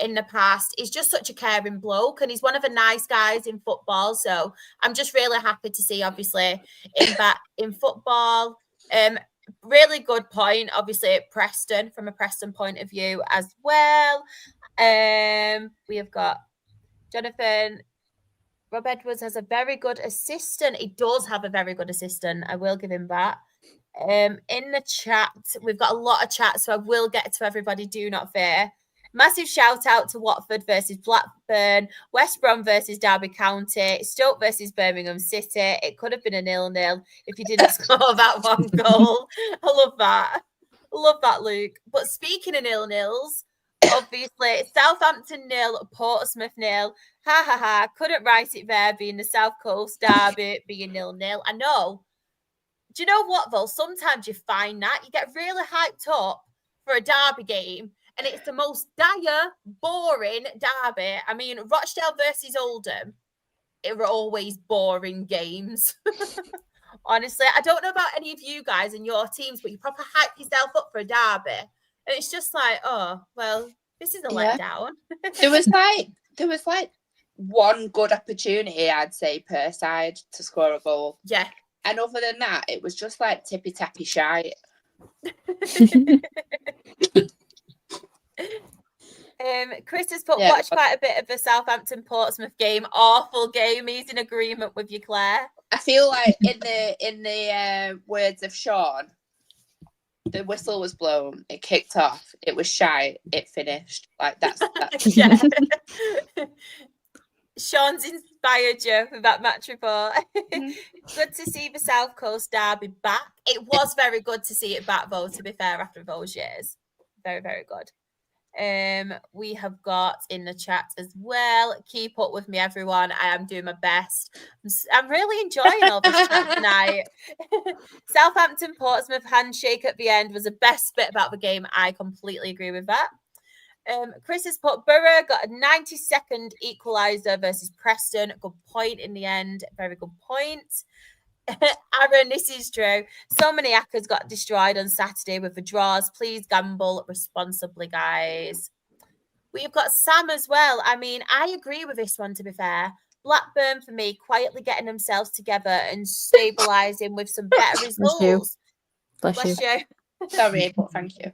in the past. He's just such a caring bloke, and he's one of the nice guys in football. So I'm just really happy to see obviously him back in football. Really good point, obviously, at Preston, from a Preston point of view as well. We have got Jonathan Rob Edwards has a very good assistant. He does have a very good assistant. I will give him that. In the chat, we've got a lot of chat, so I will get to everybody. Do not fear. Massive shout out to Watford versus Blackburn, West Brom versus Derby County, Stoke versus Birmingham City. It could have been a 0-0 if you didn't score that one goal. I love that. Love that, Luke. But speaking of 0-0s, obviously Southampton 0, Portsmouth 0. Ha ha ha. Couldn't write it there, being the South Coast Derby being 0-0. I know. Do you know what, though? Sometimes you find that you get really hyped up for a derby game, and it's the most dire, boring derby. I mean, Rochdale versus Oldham, it were always boring games. Honestly, I don't know about any of you guys and your teams, but you proper hype yourself up for a derby. And it's just like, oh, well, this is a letdown. There was like one good opportunity, I'd say, per side to score a goal. Yeah. And other than that, it was just like tippy-tappy shite. Chris has watched quite a bit of the Southampton Portsmouth game. Awful game. He's in agreement with you, Claire. I feel like in the words of Sean, the whistle was blown, it kicked off, it was shite, it finished. Like that's yeah. Sean's inspired you with that match report. Good to see the South Coast derby back. It was very good to see it back, though, to be fair, after those years. Very, very good. We have got in the chat as well. Keep up with me, everyone. I am doing my best. I'm really enjoying all this chat tonight. Southampton Portsmouth handshake at the end was the best bit about the game. I completely agree with that. Chris has put Borough got a 92nd equaliser versus Preston. Good point in the end. Very good point. Aaron, this is true. So many hackers got destroyed on Saturday with the draws. Please gamble responsibly, guys. We've got Sam as well. I mean, I agree with this one, to be fair. Blackburn, for me, quietly getting themselves together and stabilising with some better results. Bless you. Sorry, but thank you.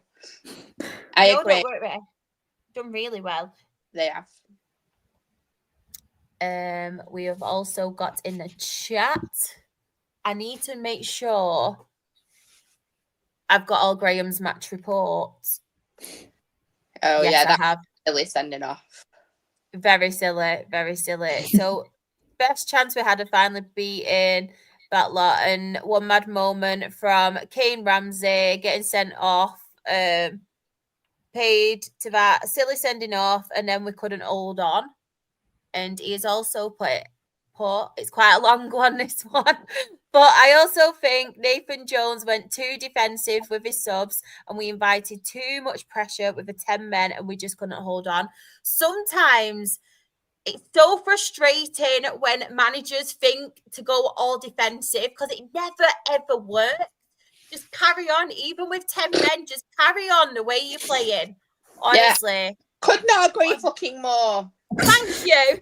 I agree. Done really well. They have. We have also got in the chat. I need to make sure I've got all Graham's match reports. Oh, yes, yeah, I have. Silly sending off. Very silly, very silly. So, best chance we had of finally beating that lot, and one mad moment from Kane Ramsey getting sent off, paid to that silly sending off, and then we couldn't hold on. And he has also put it's quite a long one, this one. But I also think Nathan Jones went too defensive with his subs, and we invited too much pressure with the 10 men, and we just couldn't hold on. Sometimes it's so frustrating when managers think to go all defensive, because it never, ever works. Just carry on. Even with 10 men, just carry on the way you're playing. Honestly. Yeah. Could not agree fucking more. Thank you.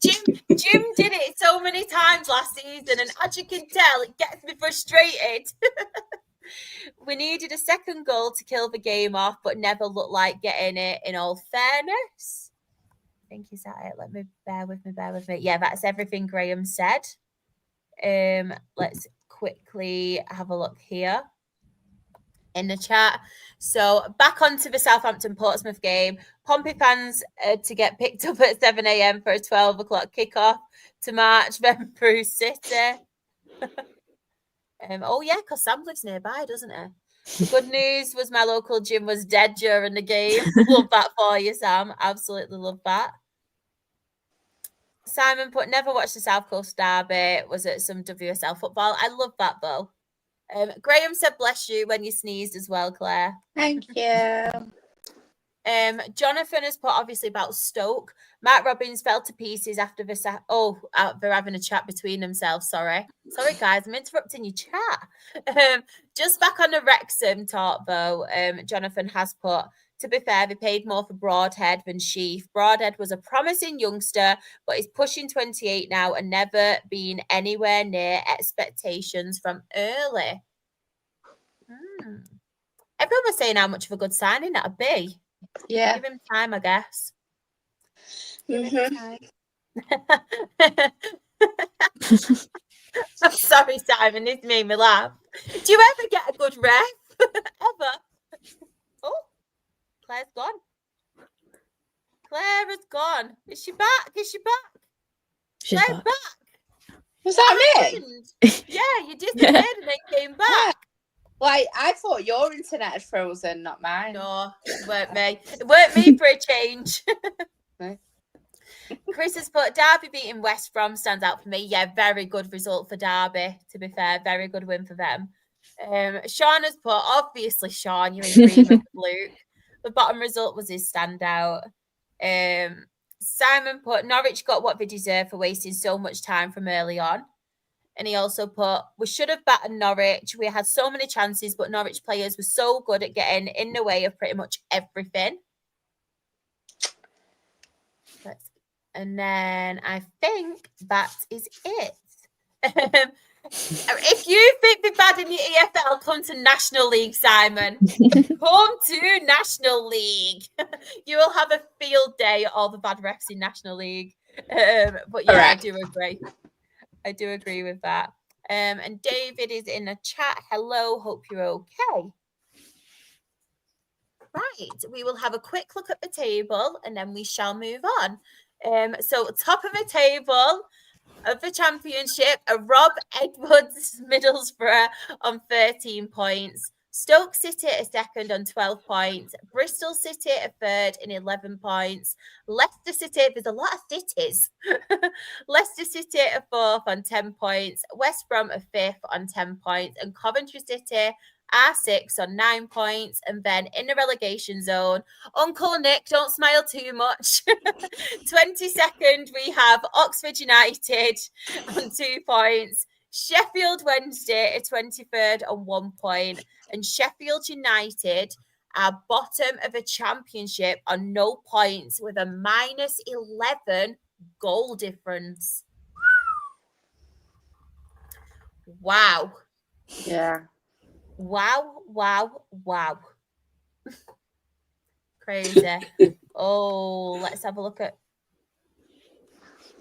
Jim did it so many times last season, and as you can tell, it gets me frustrated. We needed a second goal to kill the game off, but never looked like getting it, in all fairness. I think is that it? Let me bear with me. Yeah, that's everything Graham said. Let's quickly have a look here in the chat. So back onto the Southampton Portsmouth game. Pompey fans to get picked up at 7 a.m. for a 12 o'clock kickoff to march them through City. Oh yeah, because Sam lives nearby, doesn't he? Good news was my local gym was dead during the game. Love that for you, Sam. Absolutely love that. Simon put, never watched the South Coast Derby. Was it some WSL football? I love that though. Graham said, bless you when you sneezed as well, Claire. Thank you. Jonathan has put obviously about Stoke. Matt Robbins fell to pieces after the they're having a chat between themselves. Sorry guys, I'm interrupting your chat. Just back on the Wrexham talk though, Jonathan has put, to be fair, they paid more for Broadhead than Sheaf. Broadhead was a promising youngster, but he's pushing 28 now and never been anywhere near expectations from early. Everyone was saying how much of a good signing that'd be. Yeah. Give him time, I guess. Give him time. I'm sorry, Simon. This made me laugh. Do you ever get a good ref? Ever? Oh, Claire's gone. Claire has gone. Is she back? Is she back? She's Claire's back. back. Was that me? Happened? Yeah, you disappeared and then came back. Like, I thought your internet had frozen, not mine. No, it weren't me. It weren't me for a change. Chris has put Derby beating West Brom stands out for me. Yeah, very good result for Derby, to be fair. Very good win for them. Sean has put, obviously, Sean, you're in agreement with Luke. The bottom result was his standout. Simon put, Norwich got what they deserve for wasting so much time from early on. And he also put, we should have battered Norwich. We had so many chances, but Norwich players were so good at getting in the way of pretty much everything. And then I think that is it. If you think they're bad in the EFL, come to National League, Simon. Come to National League. You will have a field day at all the bad refs in National League. But yeah, Correct. I do agree. I do agree with that. And David is in the chat. Hello, hope you're okay. Right, we will have a quick look at the table and then we shall move on. So top of the table of the championship are Rob Edwards Middlesbrough on 13 points. Stoke City are second on 12 points. Bristol City are third in 11 points. Leicester City, there's a lot of cities. Leicester City are fourth on 10 points. West Brom are fifth on 10 points. And Coventry City are sixth on 9 points. And then in the relegation zone, Uncle Nick, don't smile too much. 22nd, we have Oxford United on 2 points. Sheffield Wednesday are 23rd on 1 point. And Sheffield United are bottom of the championship on no points with a minus 11 goal difference. Wow. Yeah. Wow. Crazy. Oh, let's have a look at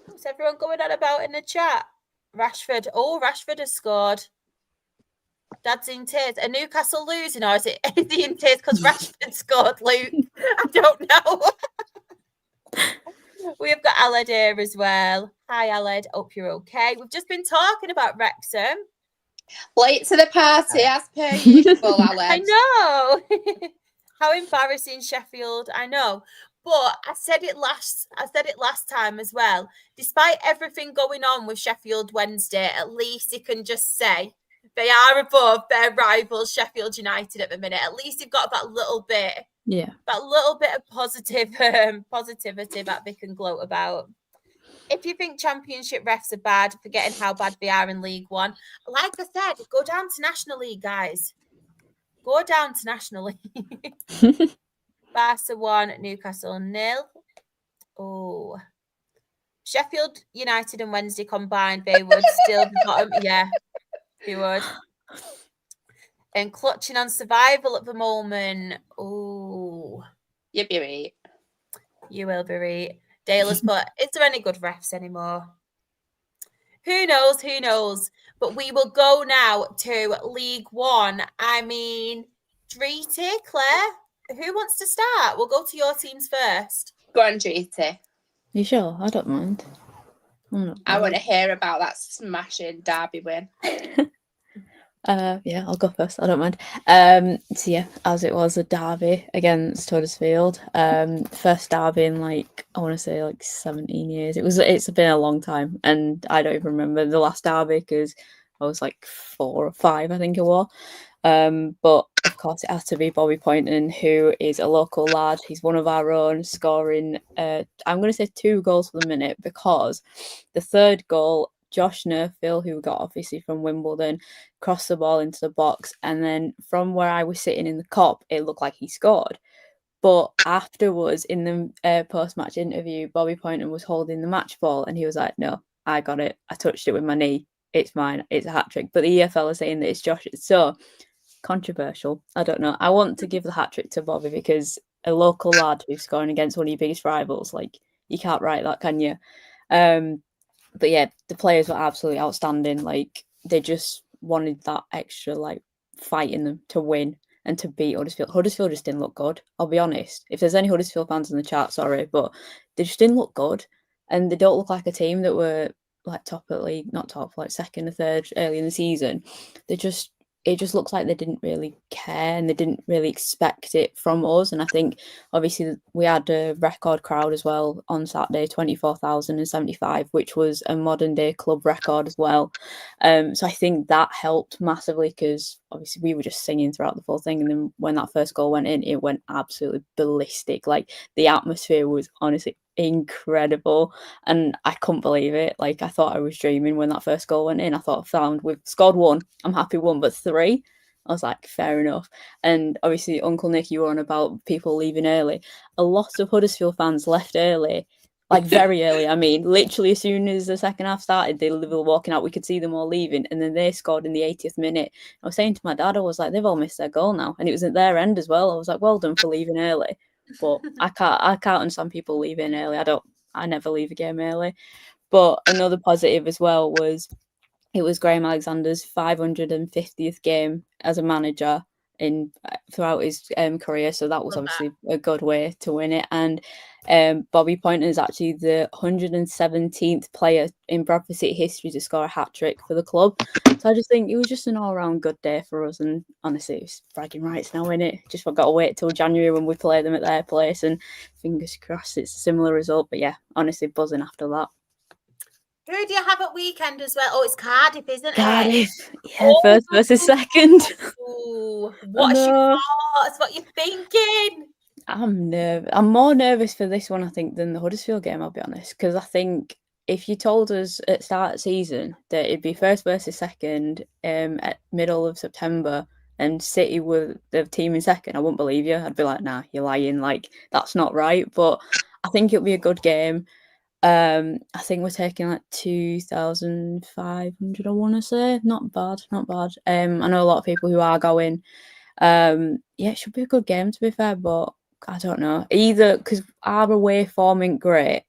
what's everyone going on about in the chat. Rashford. Oh, Rashford has scored. Dad's in tears. Are Newcastle losing or is he in tears because Rashford scored, Luke? I don't know. We've got Aled here as well. Hi, Aled. Hope you're okay. We've just been talking about Wrexham. Late to the party, as per usual, Aled. I know. How embarrassing, Sheffield. I know. But I said it last time as well. Despite everything going on with Sheffield Wednesday, at least you can just say they are above their rivals, Sheffield United, at the minute. At least you've got that little bit of positivity that they can gloat about. If you think championship refs are bad, forgetting how bad they are in League One, like I said, go down to National League, guys. Go down to National League. Barca 1, Newcastle 0. Oh. Sheffield United and Wednesday combined, they would still be bottom. Yeah, they would. And clutching on survival at the moment. Oh. You'll be right. You will be right. Dale has put, is there any good refs anymore? Who knows? But we will go now to League One. I mean, Dreety, Claire, who wants to start? We'll go to your teams first. Go on, Dreety. You sure? I don't mind. I want to hear about that smashing Derby win. Yeah, I'll go first. I don't mind. So yeah, as it was a derby against Huddersfield. First derby in I want to say 17 years. It's been a long time, and I don't even remember the last derby because I was 4 or 5, I think it was. But of course it has to be Bobby Poynton, who is a local lad. He's one of our own, scoring I'm going to say 2 goals for the minute, because the third goal, Josh Nerfield, who got obviously from Wimbledon, crossed the ball into the box, and then from where I was sitting in the cop, it looked like he scored. But afterwards, in the post-match interview, Bobby Poynton was holding the match ball, and he was like, "No, I got it. I touched it with my knee. It's mine. It's a hat-trick." But the EFL are saying that it's Josh's. So controversial. I don't know. I want to give the hat-trick to Bobby, because a local lad who's scoring against one of your biggest rivals, you can't write that, can you? But yeah, the players were absolutely outstanding. Like, they just wanted that extra like fight in them to win and to beat Huddersfield. Huddersfield just didn't look good. I'll be honest. If there's any Huddersfield fans in the chat, sorry, but they just didn't look good, and they don't look like a team that were like top at league, not top, like second or third early in the season. It just looks like they didn't really care and they didn't really expect it from us. And I think obviously we had a record crowd as well on Saturday, 24,075, which was a modern day club record as well. So I think that helped massively, because obviously we were just singing throughout the full thing. And then when that first goal went in, it went absolutely ballistic. Like, the atmosphere was honestly incredible, and I couldn't believe it. Like, I thought I was dreaming when that first goal went in. I thought, we've scored one, I'm happy, one, but three, I was like, fair enough. And obviously, Uncle Nick, you were on about people leaving early. A lot of Huddersfield fans left early, like very early. I mean, literally as soon as the second half started, they were walking out. We could see them all leaving, and then they scored in the 80th minute. I was saying to my dad, I was like, they've all missed their goal now, and it was at their end as well. I was like, well done for leaving early. But I can't understand people leaving early. I never leave a game early. But another positive as well was it was Graham Alexander's 550th game as a manager throughout his career, so that was obviously a good way to win it. And Bobby Pointer is actually the 117th player in Bradford City history to score a hat-trick for the club. So I just think it was just an all-round good day for us, and honestly, it's bragging rights now, innit? Just got to wait till January when we play them at their place, and fingers crossed it's a similar result. But yeah, honestly, buzzing after that. Who do you have at weekend as well? Oh, it's Cardiff, isn't it? Cardiff. Yeah, first versus second. What's your thoughts? What you thinking? I'm more nervous for this one, I think, than the Huddersfield game, I'll be honest. Because I think if you told us at start of season that it'd be first versus second at middle of September and City were the team in second, I wouldn't believe you. I'd be like, nah, you're lying. Like, that's not right. But I think it'll be a good game. I think we're taking like 2,500, I want to say. Not bad. I know a lot of people who are going. Yeah, it should be a good game, to be fair, but I don't know. Either because our away form ain't great,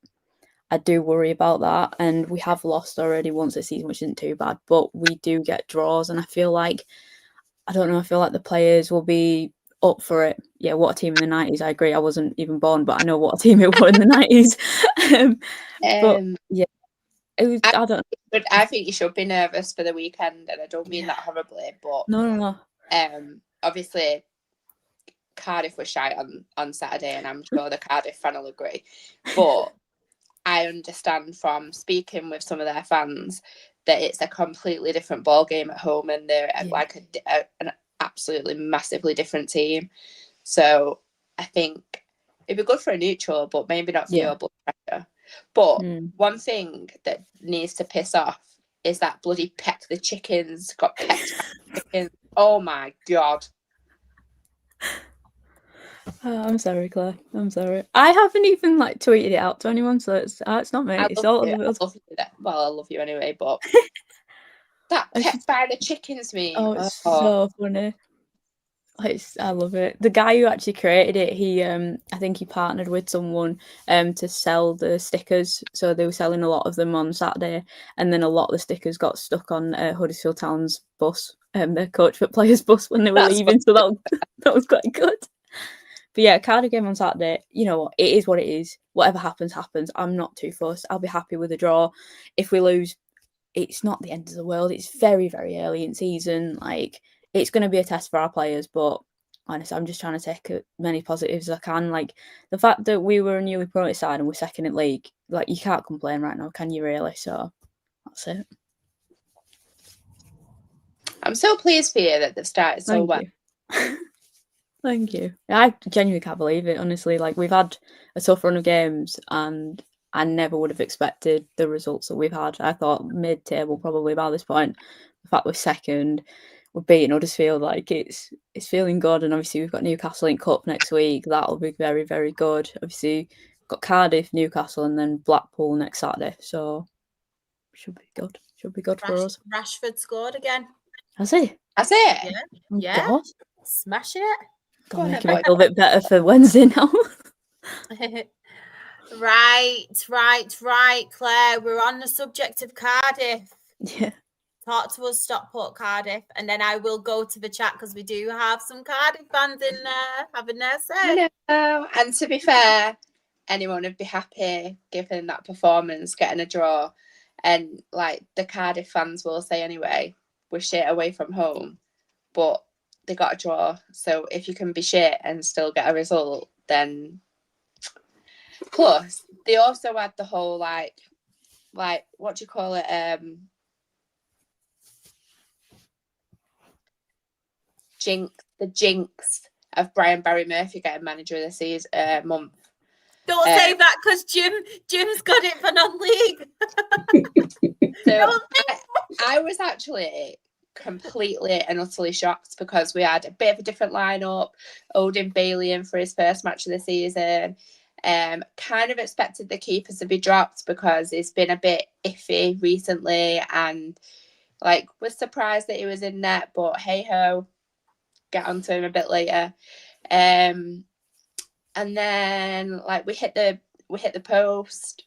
I do worry about that. And we have lost already once this season, which isn't too bad, but we do get draws. And I feel like the players will be up for it. Yeah, what a team in the 90s. I agree. I wasn't even born, but I know what a team it was in the 90s. But yeah, it was, I don't know. But I think you should be nervous for the weekend, and I don't mean that horribly, but no. Obviously Cardiff was shy on Saturday, and I'm sure the Cardiff fan will agree. But I understand from speaking with some of their fans that it's a completely different ball game at home, and they're like an absolutely massively different team. So I think it'd be good for a neutral, but maybe not for your blood pressure. But one thing that needs to piss off is that bloody Peck the Chickens got pecked by the chickens. Oh my God. Oh, I'm sorry, Claire. I'm sorry. I haven't even tweeted it out to anyone, so it's not me. It's all I love you anyway, but that pecked by the chickens meme. Oh, it's so funny. I love it. The guy who actually created it, I think he partnered with someone to sell the stickers. So they were selling a lot of them on Saturday, and then a lot of the stickers got stuck on Huddersfield Town's bus, their coach for players bus when they were leaving. So that was quite good. But yeah, Cardiff game on Saturday, you know what? It is what it is. Whatever happens, happens. I'm not too fussed. I'll be happy with a draw. If we lose, it's not the end of the world. It's very, very early in season. It's going to be a test for our players, but honestly, I'm just trying to take as many positives as I can. Like, the fact that we were a newly promoted side and we're second in league, you can't complain right now, can you really? So that's it. I'm so pleased for you that they've started so well. Thank you. I genuinely can't believe it, honestly. We've had a tough run of games, and I never would have expected the results that we've had. I thought mid-table probably by this point. The fact we're second, we're beating Huddersfield, it's feeling good. And obviously we've got Newcastle in Cup next week. That'll be very, very good. Obviously we've got Cardiff, Newcastle, and then Blackpool next Saturday. So should be good. Should be good for us. Rashford scored again. Has he? That's it. Yeah. God. Smashing it. Gonna make me feel a bit better for Wednesday now. Right, Claire. We're on the subject of Cardiff. Yeah. Talk to us, Stockport, Cardiff, and then I will go to the chat because we do have some Cardiff fans in there having their say. I know. And to be fair, anyone would be happy given that performance, getting a draw. And like the Cardiff fans will say anyway, we're shit away from home, but they got a draw. So if you can be shit and still get a result, then plus they also had the whole like what do you call it? Jinx of Brian Barry Murphy getting manager of the season month. Don't say that because Jim's got it for non-league. So I was actually completely and utterly shocked because we had a bit of a different lineup. Odin Bailey in for his first match of the season. Kind of expected the keeper to be dropped because it's been a bit iffy recently, and like was surprised that he was in net. But hey ho, get onto him a bit later. And then like we hit the post.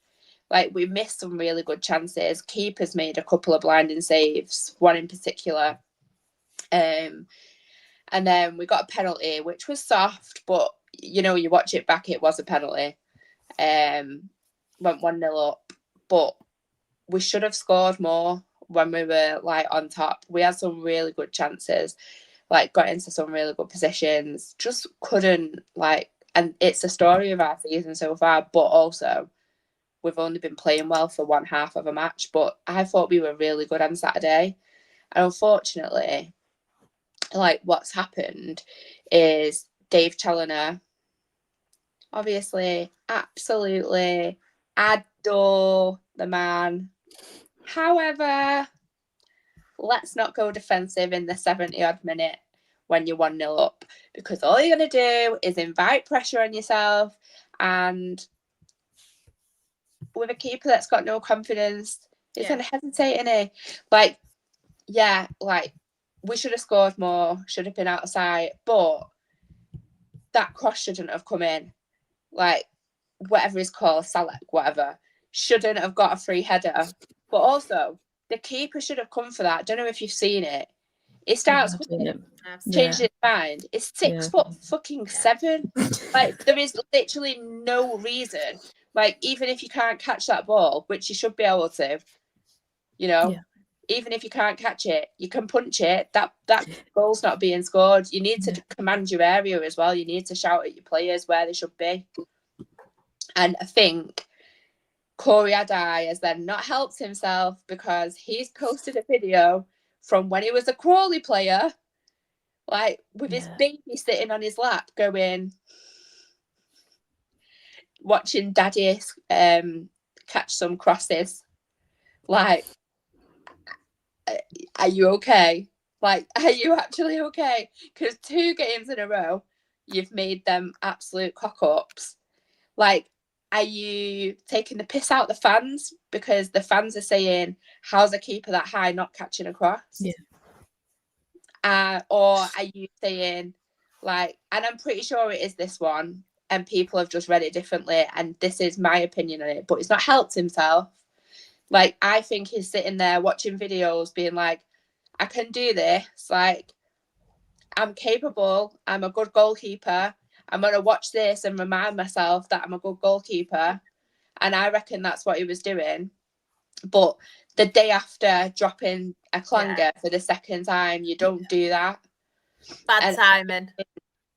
Like we missed some really good chances. Keepers made a couple of blinding saves, one in particular. And then we got a penalty, which was soft, but you know, you watch it back, it was a penalty. Went 1-0 up, but we should have scored more when we were like on top. We had some really good chances, like got into some really good positions, just couldn't like, and it's the story of our season so far, but also we've only been playing well for one half of a match. But I thought we were really good on Saturday, and unfortunately, like what's happened is Dave Challoner, obviously, absolutely adore the man. However, let's not go defensive in the 70-odd minute when you're 1-0 up, because all you're going to do is invite pressure on yourself. And with a keeper that's got no confidence, he's going to hesitate, innit? Like, yeah, like, we should have scored more, should have been outside, but that cross shouldn't have come in. Like, whatever it's called, Salek, whatever, shouldn't have got a free header. But also, the keeper should have come for that. I don't know if you've seen it. It starts changed his mind. It's 6'7". Like, there is literally no reason. Like, even if you can't catch that ball, which you should be able to, you know, even if you can't catch it, you can punch it. That goal's not being scored. You need to command your area as well. You need to shout at your players where they should be. And I think Corey Adai has then not helped himself because he's posted a video from when he was a Crawley player, like with his baby sitting on his lap, watching Daddy catch some crosses. Like, are you okay? Like, are you actually okay? Because 2 games in a row, you've made them absolute cock-ups. Like, are you taking the piss out the fans? Because the fans are saying, how's a keeper that high not catching a cross? Or are you saying, like, and I'm pretty sure it is this one, and people have just read it differently, and this is my opinion on it, but he's not helped himself. Like, I think he's sitting there watching videos being like, I can do this. Like, I'm capable. I'm a good goalkeeper. I'm going to watch this and remind myself that I'm a good goalkeeper. And I reckon that's what he was doing. But the day after dropping a clanger for the second time, you don't do that. Bad timing.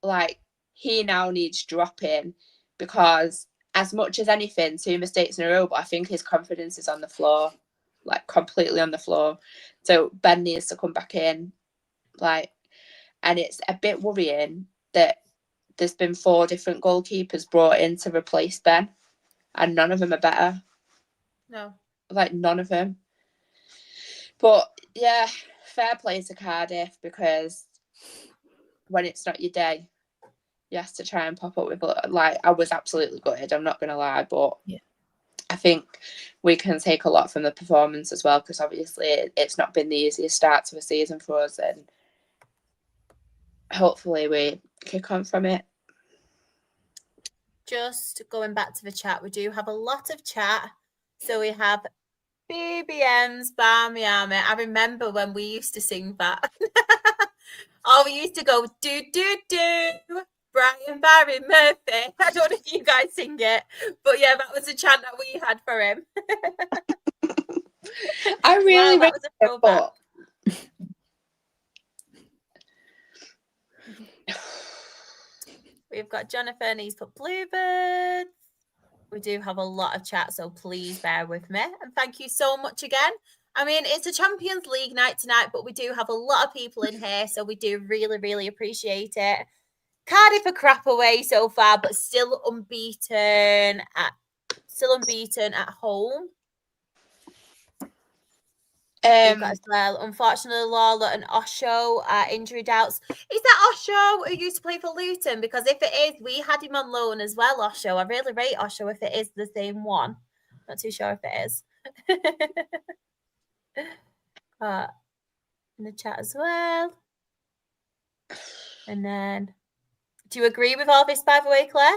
Like, he now needs dropping because as much as anything, 2 mistakes in a row, but I think his confidence is on the floor, like completely on the floor. So Ben needs to come back in. Like, and it's a bit worrying that there's been 4 different goalkeepers brought in to replace Ben, and none of them are better. No. Like, none of them. But, yeah, fair play to Cardiff, because when it's not your day, you have to try and pop up with, like, I was absolutely gutted, I'm not going to lie, but I think we can take a lot from the performance as well, because obviously it's not been the easiest start to a season for us, and hopefully we kick on from it. just going back to the chat, we do have a lot of chat. So we have BBM's Barmy Army. I remember when we used to sing that. Oh, we used to go do do do. Brian Barry Murphy. I don't know if you guys sing it, but yeah, that was the chant that we had for him. I really that was a throwback. We've got Jonathan, he's put Bluebirds. We do have a lot of chat, so please bear with me. And thank you so much again. I mean, it's a Champions League night tonight, but we do have a lot of people in here, so we do really, really appreciate it. Cardiff are crap away so far, but still unbeaten at home. As well. Unfortunately, Lawler and Osho are injury doubts. Is that Osho who used to play for Luton? Because if it is, we had him on loan as well, Osho. I really rate Osho if it is the same one. Not too sure if it is. In the chat as well. And then, do you agree with all this, by the way, Claire?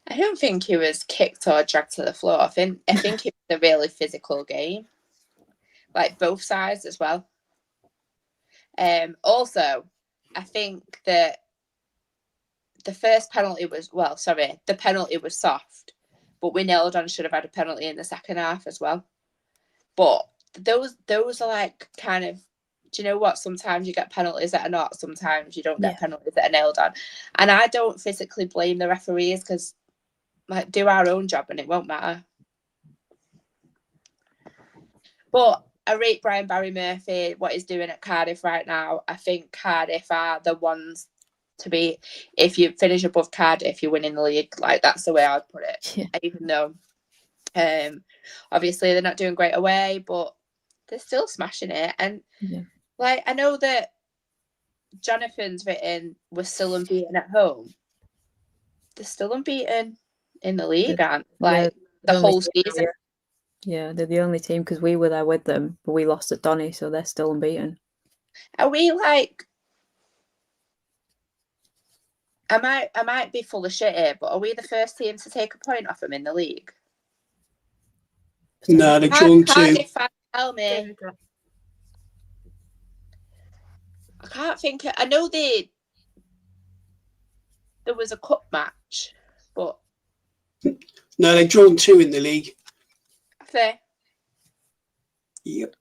I don't think he was kicked or dragged to the floor. I think it was a really physical game. Like both sides as well. Also, I think that the penalty was soft, but we nailed on should have had a penalty in the second half as well. But those are like kind of, do you know what? Sometimes you get penalties that are not, sometimes you don't get penalties that are nailed on. And I don't physically blame the referees because like do our own job and it won't matter. But I rate Brian Barry Murphy, what he's doing at Cardiff right now. I think Cardiff are the ones to be, if you finish above Cardiff, you're winning the league. Like, that's the way I'd put it. Yeah. Even though, obviously, they're not doing great away, but they're still smashing it. And, like, I know that Jonathan's written, we're still unbeaten at home. They're still unbeaten in the league, aren't they? Like, the whole season. Yeah, they're the only team because we were there with them, but we lost at Donny, so they're still unbeaten. Are we like? I might be full of shit here, but are we the first team to take a point off them in the league? No, they're drawn two. Tell me. I can't think. I know there was a cup match, but no, they're drawn two in the league. Fair. Yep.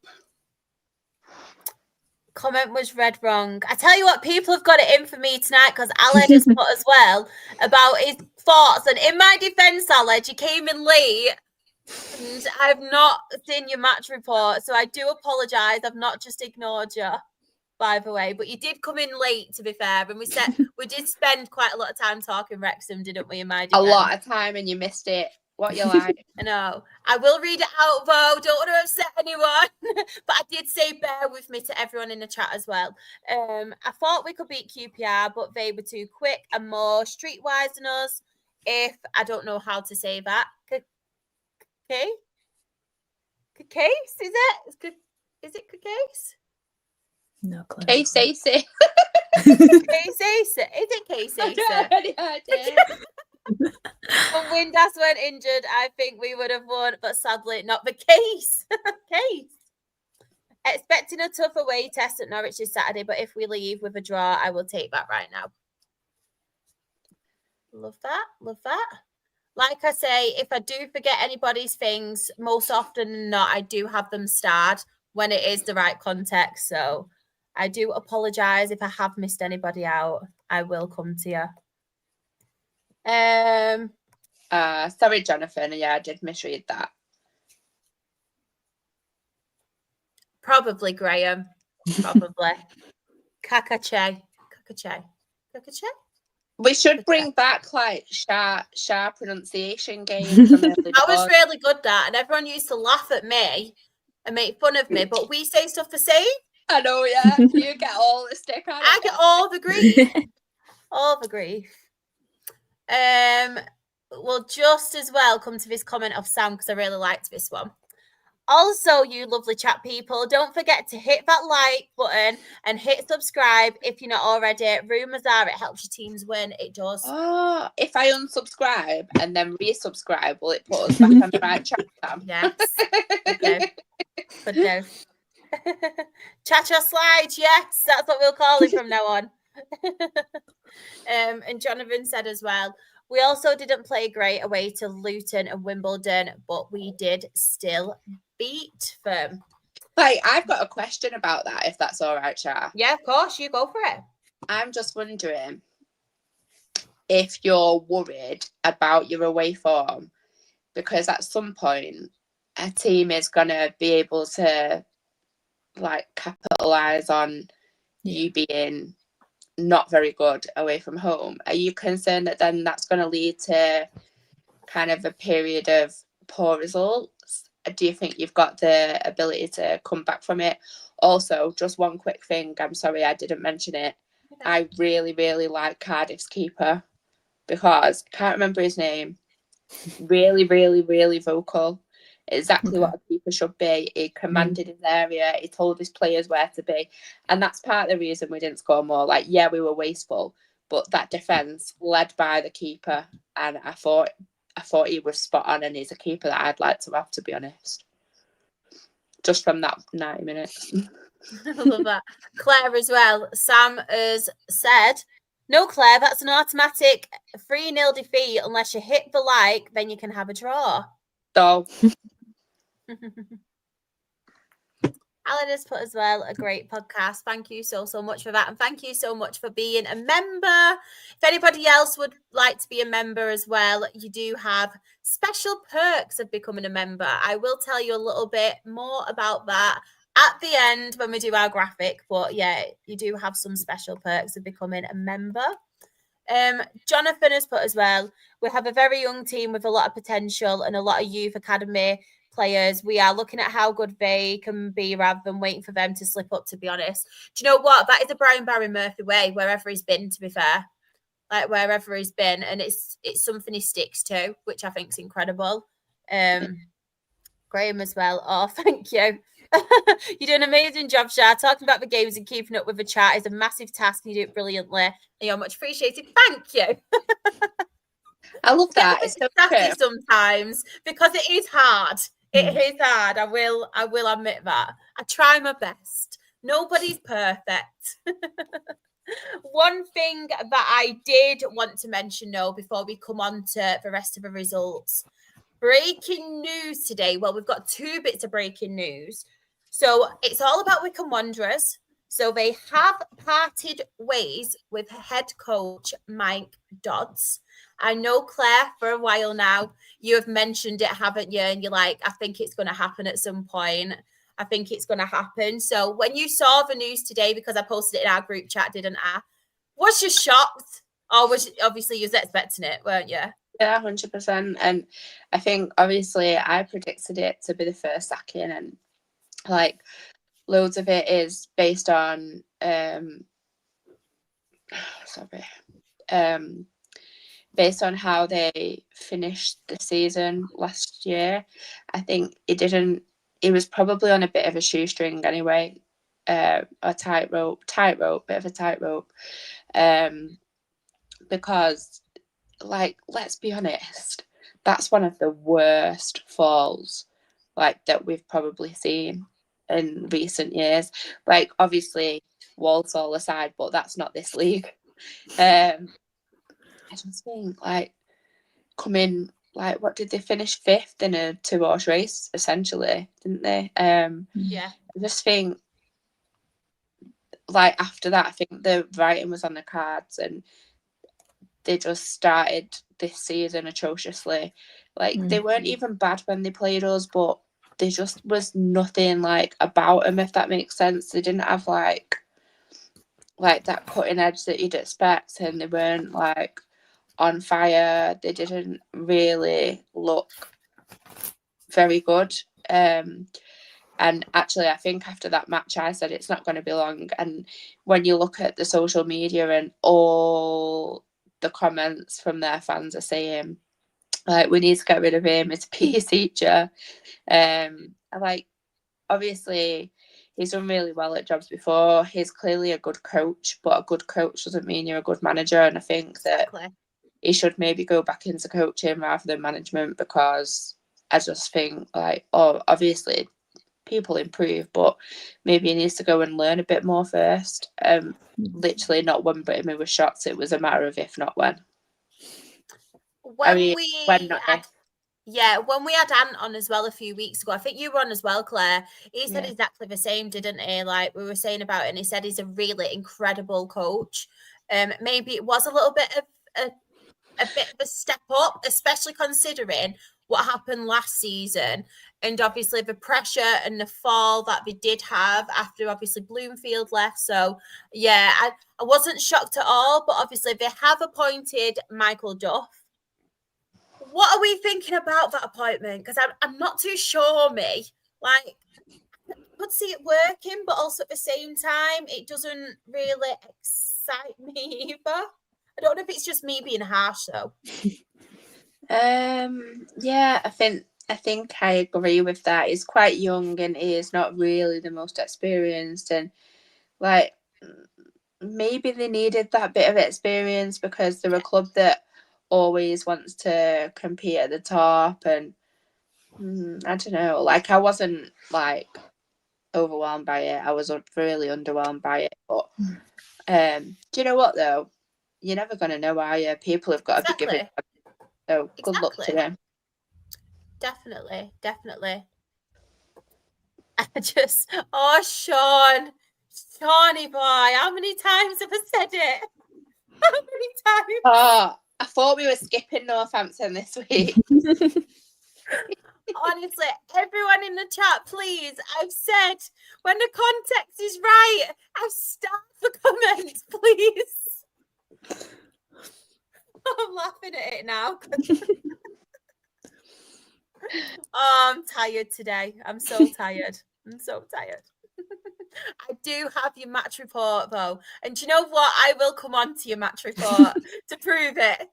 Comment was read wrong. I tell you what, people have got it in for me tonight because Aled has put as well about his thoughts. And in my defence, Aled, you came in late and I've not seen your match report. So I do apologise. I've not just ignored you, by the way. But you did come in late, to be fair. And we did spend quite a lot of time talking Wrexham, didn't we, in my defence? A lot of time and you missed it. What you like? I know. I will read it out, though. Don't want to upset anyone. But I did say bear with me to everyone in the chat as well. I thought we could beat QPR, but they were too quick and more streetwise than us. If I don't know how to say that. Okay? Case? Is it? Is it case? No clue. Case. Case. Is it case? I don't have any idea. When Windass weren't injured, I think we would have won, but sadly not the case. Expecting a tough away test at Norwich this Saturday, but if we leave with a draw, I will take that right now. Love that. Like I say, if I do forget anybody's things, most often than not, I do have them starred when it is the right context. So I do apologise if I have missed anybody out. I will come to you. Sorry, Jonathan. Yeah, I did misread that. Probably Graham. Probably. Kakache. We should bring back like sharp pronunciation games. I was really good at that, and everyone used to laugh at me and make fun of me, but we say stuff the same. I know, yeah. You get all the stick out. I get all the grief. All the grief. We'll just as well come to this comment of Sam because I really liked this one. Also, you lovely chat people, don't forget to hit that like button and hit subscribe if you're not already. Rumours are it helps your teams win. It does. Oh, if I unsubscribe and then resubscribe, will it put us back on the right track, Sam? Yes. Could do. Cha-cha slide, yes, that's what we'll call it from now on. And Jonathan said as well, we also didn't play great away to Luton and Wimbledon, but we did still beat them. Like, I've got a question about that, if that's all right, Char. Yeah, of course, you go for it. I'm just wondering if you're worried about your away form, because at some point a team is going to be able to like capitalise on you being not very good away from home. Are you concerned that then that's going to lead to kind of a period of poor results? Do you think you've got the ability to come back from it? Also, just one quick thing, I'm sorry I didn't mention it. I really, really like Cardiff's keeper because I can't remember his name. Really, really, really vocal. Exactly what a keeper should be. He commanded his area. He told his players where to be. And that's part of the reason we didn't score more. Like, yeah, we were wasteful, but that defence led by the keeper. And I thought he was spot on, and he's a keeper that I'd like to have, to be honest. Just from that 90 minutes. I love that. Claire as well. Sam has said, no, Claire, that's an automatic 3-0 defeat. Unless you hit the like, then you can have a draw. So, Alan has put as well, a great podcast. Thank you so much for that. And thank you so much for being a member. If anybody else would like to be a member as well, you do have special perks of becoming a member. I will tell you a little bit more about that at the end when we do our graphic. But yeah, you do have some special perks of becoming a member. Jonathan has put as well, we have a very young team with a lot of potential and a lot of youth academy players. We are looking at how good they can be rather than waiting for them to slip up, to be honest. Do you know what? That is a Brian Barry Murphy way, wherever he's been, to be fair. Like, wherever he's been. And it's something he sticks to, which I think is incredible. Graham as well. Oh, thank you. You do an amazing job, Shah. Talking about the games and keeping up with the chat is a massive task. You do it brilliantly. And you're much appreciated. Thank you. I love that. It's so sassy sometimes because it is hard. It is hard. I will admit that. I try my best. Nobody's perfect. One thing that I did want to mention, though, before we come on to the rest of the results. Breaking news today. Well, we've got 2 bits of breaking news. So it's all about Wycombe Wanderers. So they have parted ways with head coach Mike Dodds. I know, Claire, for a while now, you have mentioned it, haven't you? And you're like, I think it's going to happen at some point. I think it's going to happen. So when you saw the news today, because I posted it in our group chat, didn't I? Was you shocked? Or was you, obviously you was expecting it, weren't you? Yeah, 100%. And I think, obviously, I predicted it to be the first sacking, and like loads of it is based on based on how they finished the season last year. I think it was probably on a bit of a shoestring anyway, a tightrope, bit of a tightrope, because, like, let's be honest, that's one of the worst falls, like, that we've probably seen in recent years. Like, obviously, Walsall aside, but that's not this league. I just think, like, coming, like, what did they finish 5th in a 2-horse race, essentially, didn't they? Yeah. I just think, like, after that, I think the writing was on the cards, and they just started this season atrociously. Like, they weren't even bad when they played us, but there just was nothing, like, about them, if that makes sense. They didn't have, like that cutting edge that you'd expect, and they weren't, like, on fire. They didn't really look very good. And actually, I think after that match, I said it's not going to be long. And when you look at the social media and all the comments from their fans are saying Like, we need to get rid of him as a PE teacher. Obviously, he's done really well at jobs before. He's clearly a good coach, but a good coach doesn't mean you're a good manager. And I think that he should maybe go back into coaching rather than management, because I just think, like, obviously people improve, but maybe he needs to go and learn a bit more first. Literally not when Britain was shots. It was a matter of if, not when. When we had Ant on as well a few weeks ago, I think you were on as well, Claire. He said exactly the same, didn't he? Like we were saying about it, and he said he's a really incredible coach. Maybe it was a little bit of a step up, especially considering what happened last season, and obviously the pressure and the fall that they did have after obviously Bloomfield left. So yeah, I wasn't shocked at all, but obviously they have appointed Michael Duff. What are we thinking about that appointment? Because I'm not too sure, me. Like, I could see it working, but also at the same time, it doesn't really excite me either. I don't know if it's just me being harsh, though. Yeah, I think I agree with that. He's quite young and he is not really the most experienced, and like maybe they needed that bit of experience because they're a club that always wants to compete at the top, and I don't know, like I wasn't like overwhelmed by it. I was really underwhelmed by it, but do you know what though? You're never going to know, are you? People have got to be given. So good luck to them. Definitely. Shawnee boy, how many times have I said it? How many times? Oh, I thought we were skipping Northampton this week. Honestly, everyone in the chat, please. I've said when the context is right, I've stopped the comments, please. I'm laughing at it now. I'm tired today. I'm so tired. I do have your match report, though. And do you know what? I will come on to your match report to prove it.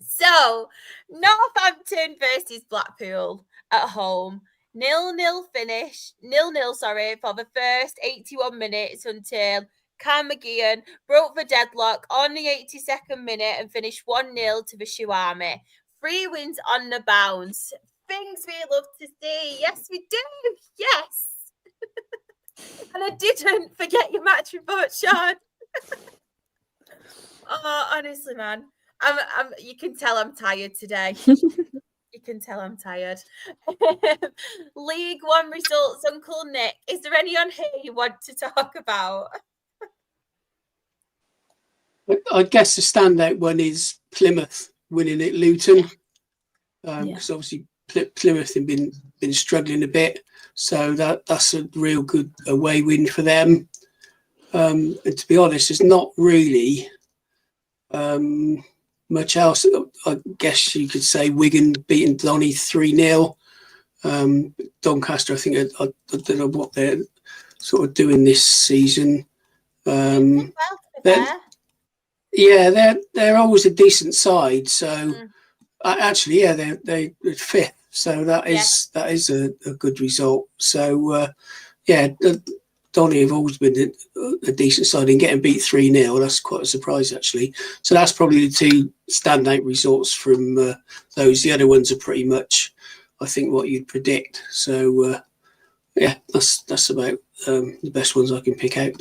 So, Northampton versus Blackpool at home. 0-0 finish. 0-0, for the first 81 minutes until Cam McGeehan broke the deadlock on the 82nd minute and finished 1-0 to the Shoe Army. 3 wins on the bounce. Things we love to see. Yes, we do. Yes. And I didn't forget your match report, Sean. Oh, honestly, man. You can tell I'm tired today. You can tell I'm tired. League One results, Uncle Nick. Is there any on here you want to talk about? I guess the standout one is Plymouth winning at Luton, because obviously Plymouth have been struggling a bit, so that's a real good away win for them. And to be honest, there's not really much else. I guess you could say Wigan beating Donny 3-0. Doncaster, I think, I don't know what they're sort of doing this season. They're always a decent side. So actually, they're fifth. So that is a good result. So Donny have always been a decent side, and getting beat 3-0, that's quite a surprise actually. So that's probably the two standout results from those. The other ones are pretty much, I think, what you'd predict. So that's about the best ones I can pick out.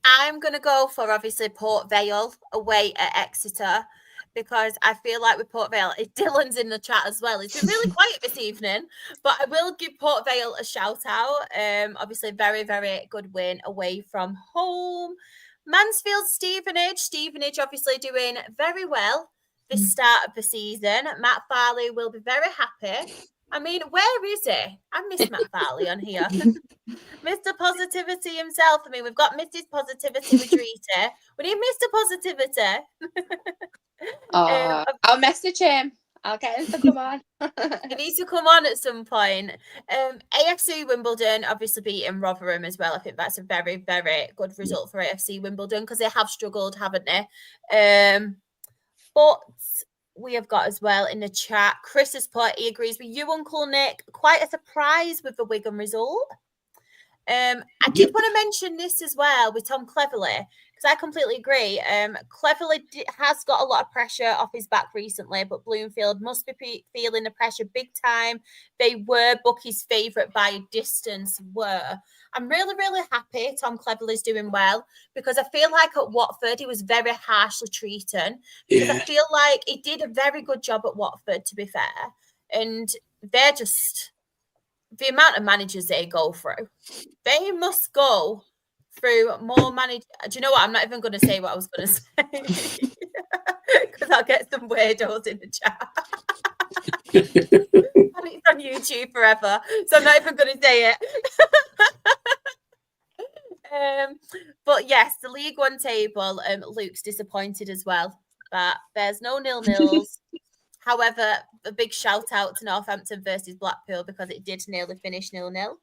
I'm going to go for obviously Port Vale away at Exeter, because I feel like with Port Vale, Dylan's in the chat as well. It's been really quiet this evening, but I will give Port Vale a shout out. Obviously, very, very good win away from home. Mansfield Stevenage obviously doing very well this start of the season. Matt Farley will be very happy. I mean, where is he? I miss Matt Farley on here. Mr. Positivity himself. I mean, we've got Mrs. Positivity with Rita. We need Mr. Positivity. I'll message him. I'll get him to come on. He needs to come on at some point. AFC Wimbledon obviously beating Rotherham as well. I think that's a very, very good result for AFC Wimbledon, because they have struggled, haven't they? But we have got as well in the chat. Chris has put, he agrees with you, Uncle Nick. Quite a surprise with the Wigan result. I did want to mention this as well with Tom Cleverley, because I completely agree. Cleverley has got a lot of pressure off his back recently, but Bloomfield must be feeling the pressure big time. They were Bucky's favourite by a distance. I'm really, really happy Tom Cleverley's doing well, because I feel like at Watford he was very harshly treated. Because I feel like he did a very good job at Watford, to be fair. And they're just... the amount of managers they go through, they must go through more managers. Do you know what? I'm not even going to say what I was going to say, because I'll get some weirdos in the chat. And it's on YouTube forever, so I'm not even going to say it. But yes, the League One table, Luke's disappointed as well, but there's no nil-nils. However, a big shout out to Northampton versus Blackpool, because it did nearly finish 0-0.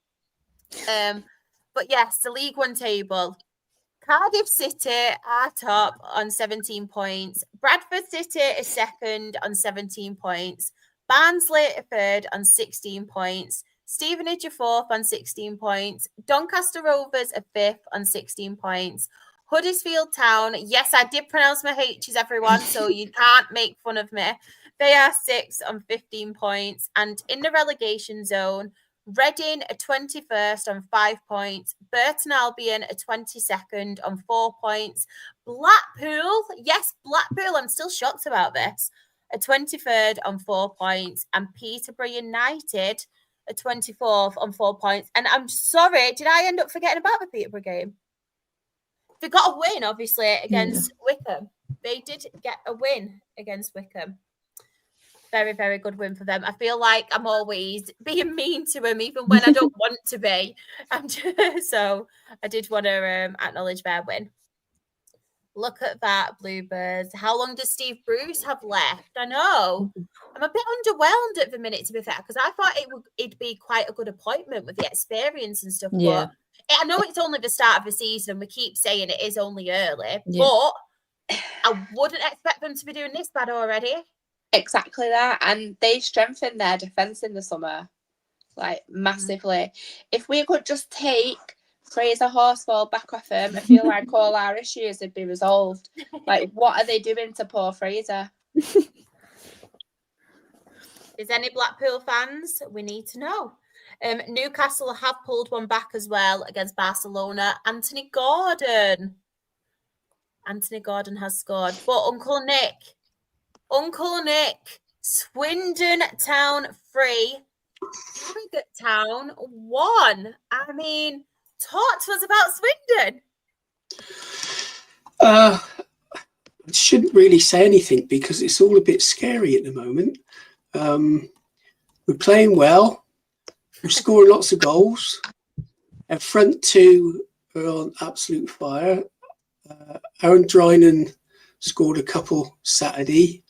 But yes, the League One table. Cardiff City are top on 17 points. Bradford City is second on 17 points. Barnsley are third on 16 points. Stevenage are fourth on 16 points. Doncaster Rovers are fifth on 16 points. Huddersfield Town, yes, I did pronounce my H's, everyone, so you can't make fun of me. They are sixth on 15 points. And in the relegation zone, Reading are 21st on 5 points. Burton Albion are 22nd on 4 points. Blackpool, yes, Blackpool, I'm still shocked about this, are 23rd on 4 points. And Peterborough United are 24th on 4 points. And I'm sorry, did I end up forgetting about the Peterborough game? They got a win, obviously, against Wickham. They did get a win against Wickham. Very, very good win for them. I feel like I'm always being mean to them, even when I don't want to be. So I did want to acknowledge their win. Look at that, Bluebirds. How long does Steve Bruce have left? I know. I'm a bit underwhelmed at the minute, to be fair, because I thought it'd be quite a good appointment with the experience and stuff. Yeah. But I know it's only the start of the season. We keep saying it is only early, but I wouldn't expect them to be doing this bad already. Exactly that. And they strengthened their defence in the summer, like massively. If we could just take Fraser Horsfall back off him, I feel like all our issues would be resolved. Like, what are they doing to poor Fraser? Is any Blackpool fans? We need to know. Newcastle have pulled one back as well against Barcelona. Anthony Gordon has scored. But Uncle Nick, Swindon Town 3, Harrogate Town 1. I mean, talk to us about Swindon. I shouldn't really say anything because it's all a bit scary at the moment. We're playing well. We're scoring lots of goals. Our front two are on absolute fire. Aaron Drinan scored a couple Saturday.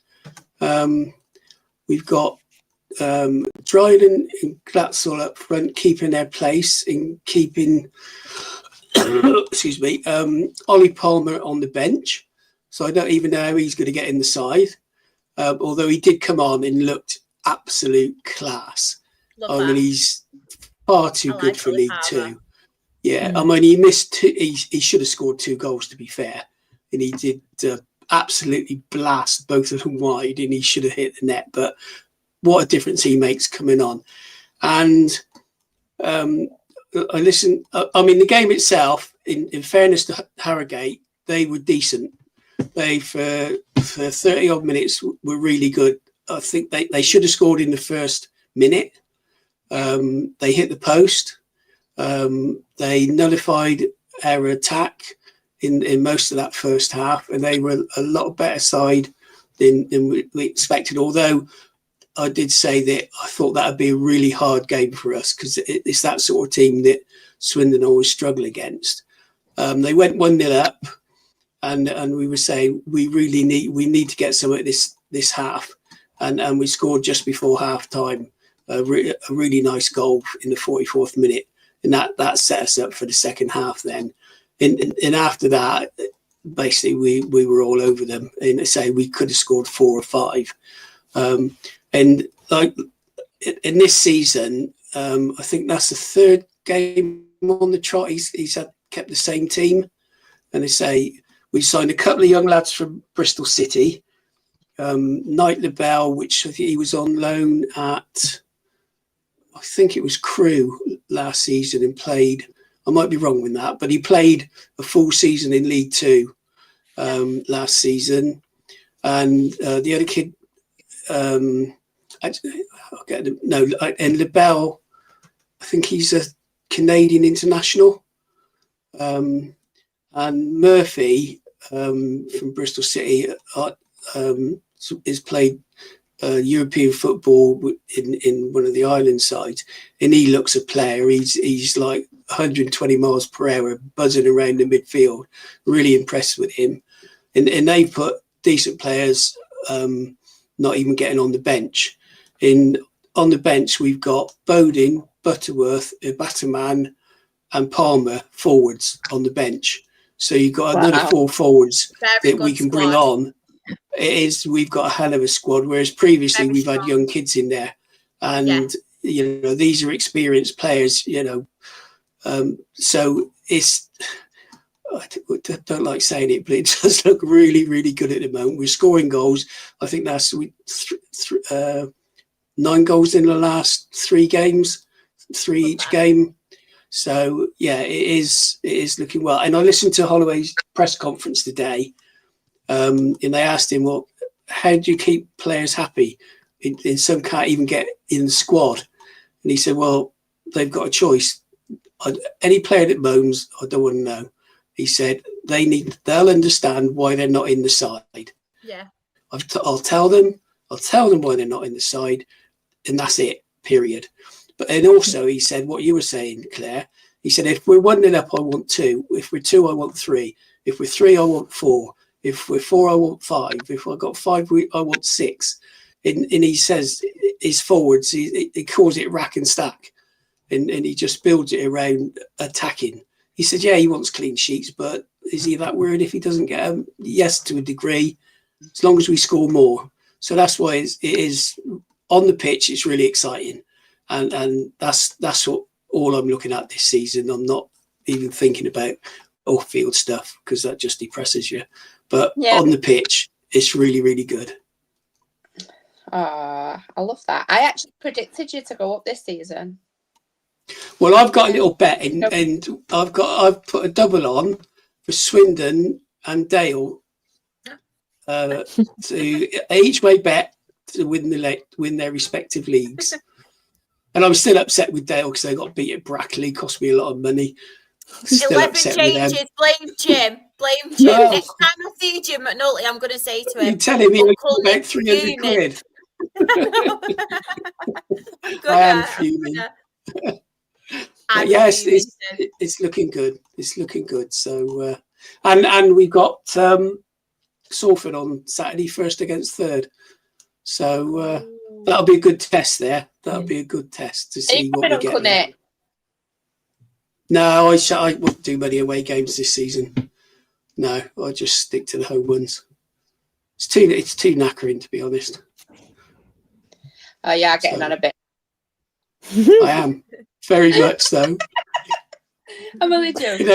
We've got Dryden and Glatzel up front, keeping their place in keeping, Ollie Palmer on the bench. So I don't even know how he's going to get in the side. Although he did come on and looked absolute class. I mean, he's far too good for League Two. Yeah, I mean, he missed two, he should have scored 2 goals, to be fair. And he did absolutely blast both of them wide, and he should have hit the net. But what a difference he makes coming on. And I listened, I mean, the game itself, in fairness to Harrogate, they were decent. They, for 30 odd minutes, were really good. I think they should have scored in the first minute. They hit the post. They nullified our attack in most of that first half, and they were a lot better side than we expected. Although I did say that I thought that would be a really hard game for us because it's that sort of team that Swindon always struggle against. They went 1-0 up, and we were saying we need to get some at this half, and we scored just before half time. A really nice goal in the 44th minute, and that set us up for the second half then. And after that, basically we were all over them. And I say we could have scored 4 or 5. And like in this season, I think that's the 3rd game on the trot. He's kept the same team. And they say we signed a couple of young lads from Bristol City. Knight LaBelle, which I think he was on loan at, I think it was Crewe last season and played, I might be wrong with that, but he played a full season in League Two last season. And the other kid, and LaBelle, I think he's a Canadian international. And Murphy from Bristol City has played European football in one of the island sides, and he looks a player. He's like 120 miles per hour, buzzing around the midfield. Really impressed with him, and they put decent players, not even getting on the bench. On the bench, we've got Bodin, Butterworth, Ibataman, and Palmer forwards on the bench. So you've got another 4 forwards that we can bring on. We've got a hell of a squad, whereas previously we've had young kids in there, and these are experienced players. So it's, I don't like saying it, but it does look really, really good at the moment. We're scoring goals. I think that's 9 goals in the last 3 games, 3 each game. So yeah, it is looking well. And I listened to Holloway's press conference today, and they asked him, well, how do you keep players happy? And some can't even get in the squad. And he said, well, they've got a choice. Any player that moans, I don't want to know. He said they'll understand why they're not in the side. Yeah. I'll tell them why they're not in the side, and that's it, period. And also, he said what you were saying, Claire. He said, if we're 1-0 up, I want 2. If we're 2, I want 3. If we're 3, I want 4. If we're 4, I want 5. If I got 5, I want 6. And he says his forwards, he calls it rack and stack, and he just builds it around attacking. He said, yeah, he wants clean sheets, but is he that worried if he doesn't get them? Yes, to a degree, as long as we score more. So that's why it is on the pitch. It's really exciting. And that's what all I'm looking at this season. I'm not even thinking about off-field stuff because that just depresses you. But on the pitch, it's really, really good. I love that. I actually predicted you to go up this season. Well, I've got a little bet, and I've put a double on for Swindon and Dale to each way bet to win their respective leagues. And I'm still upset with Dale because they got beat at Brackley, cost me a lot of money. Still 11 upset changes. with them. Blame Jim. Blame Jim. No. Next time I see Jim at Nolty, I'm going to say to him, You tell him he Uncle was about 300 quid. I am fuming. Yes, it's looking good. It's looking good. So, and we've got Salford on Saturday, 1st against 3rd. So that'll be a good test there. That'll be a good test to see what we get there. No, I won't do many away games this season. No, I just stick to the home ones. It's too knackering, to be honest. Yeah, getting on a bit. I am very much so. I'm only joking.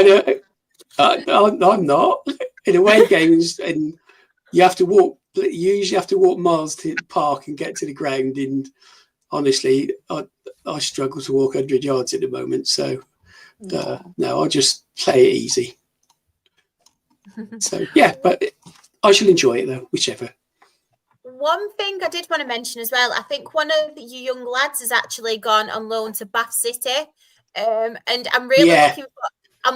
I'm not. In away games, and you usually have to walk miles to the park and get to the ground. And honestly, I struggle to walk 100 yards at the moment. So no, I'll just play it easy. So yeah, but I shall enjoy it though, whichever. One thing I did want to mention as well, I think one of your young lads has actually gone on loan to Bath City, and I'm really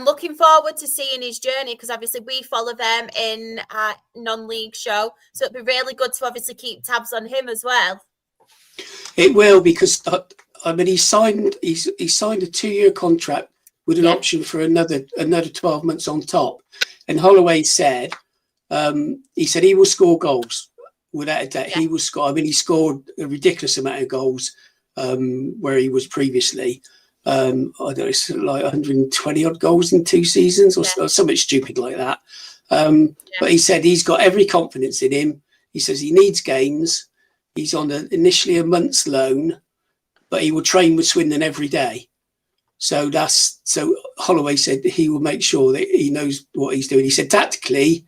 looking forward to seeing his journey because obviously we follow them in our non-league show, so it'd be really good to obviously keep tabs on him as well. It will, because I mean he signed a 2-year contract with an option for another 12 months on top, and Holloway said he will score goals. Without a doubt, he will score. I mean, he scored a ridiculous amount of goals where he was previously. I don't know, it's like 120 odd goals in 2 seasons or something stupid like that. But he said he's got every confidence in him. He says he needs games. He's on initially a month's loan, but he will train with Swindon every day. So Holloway said he will make sure that he knows what he's doing. He said tactically,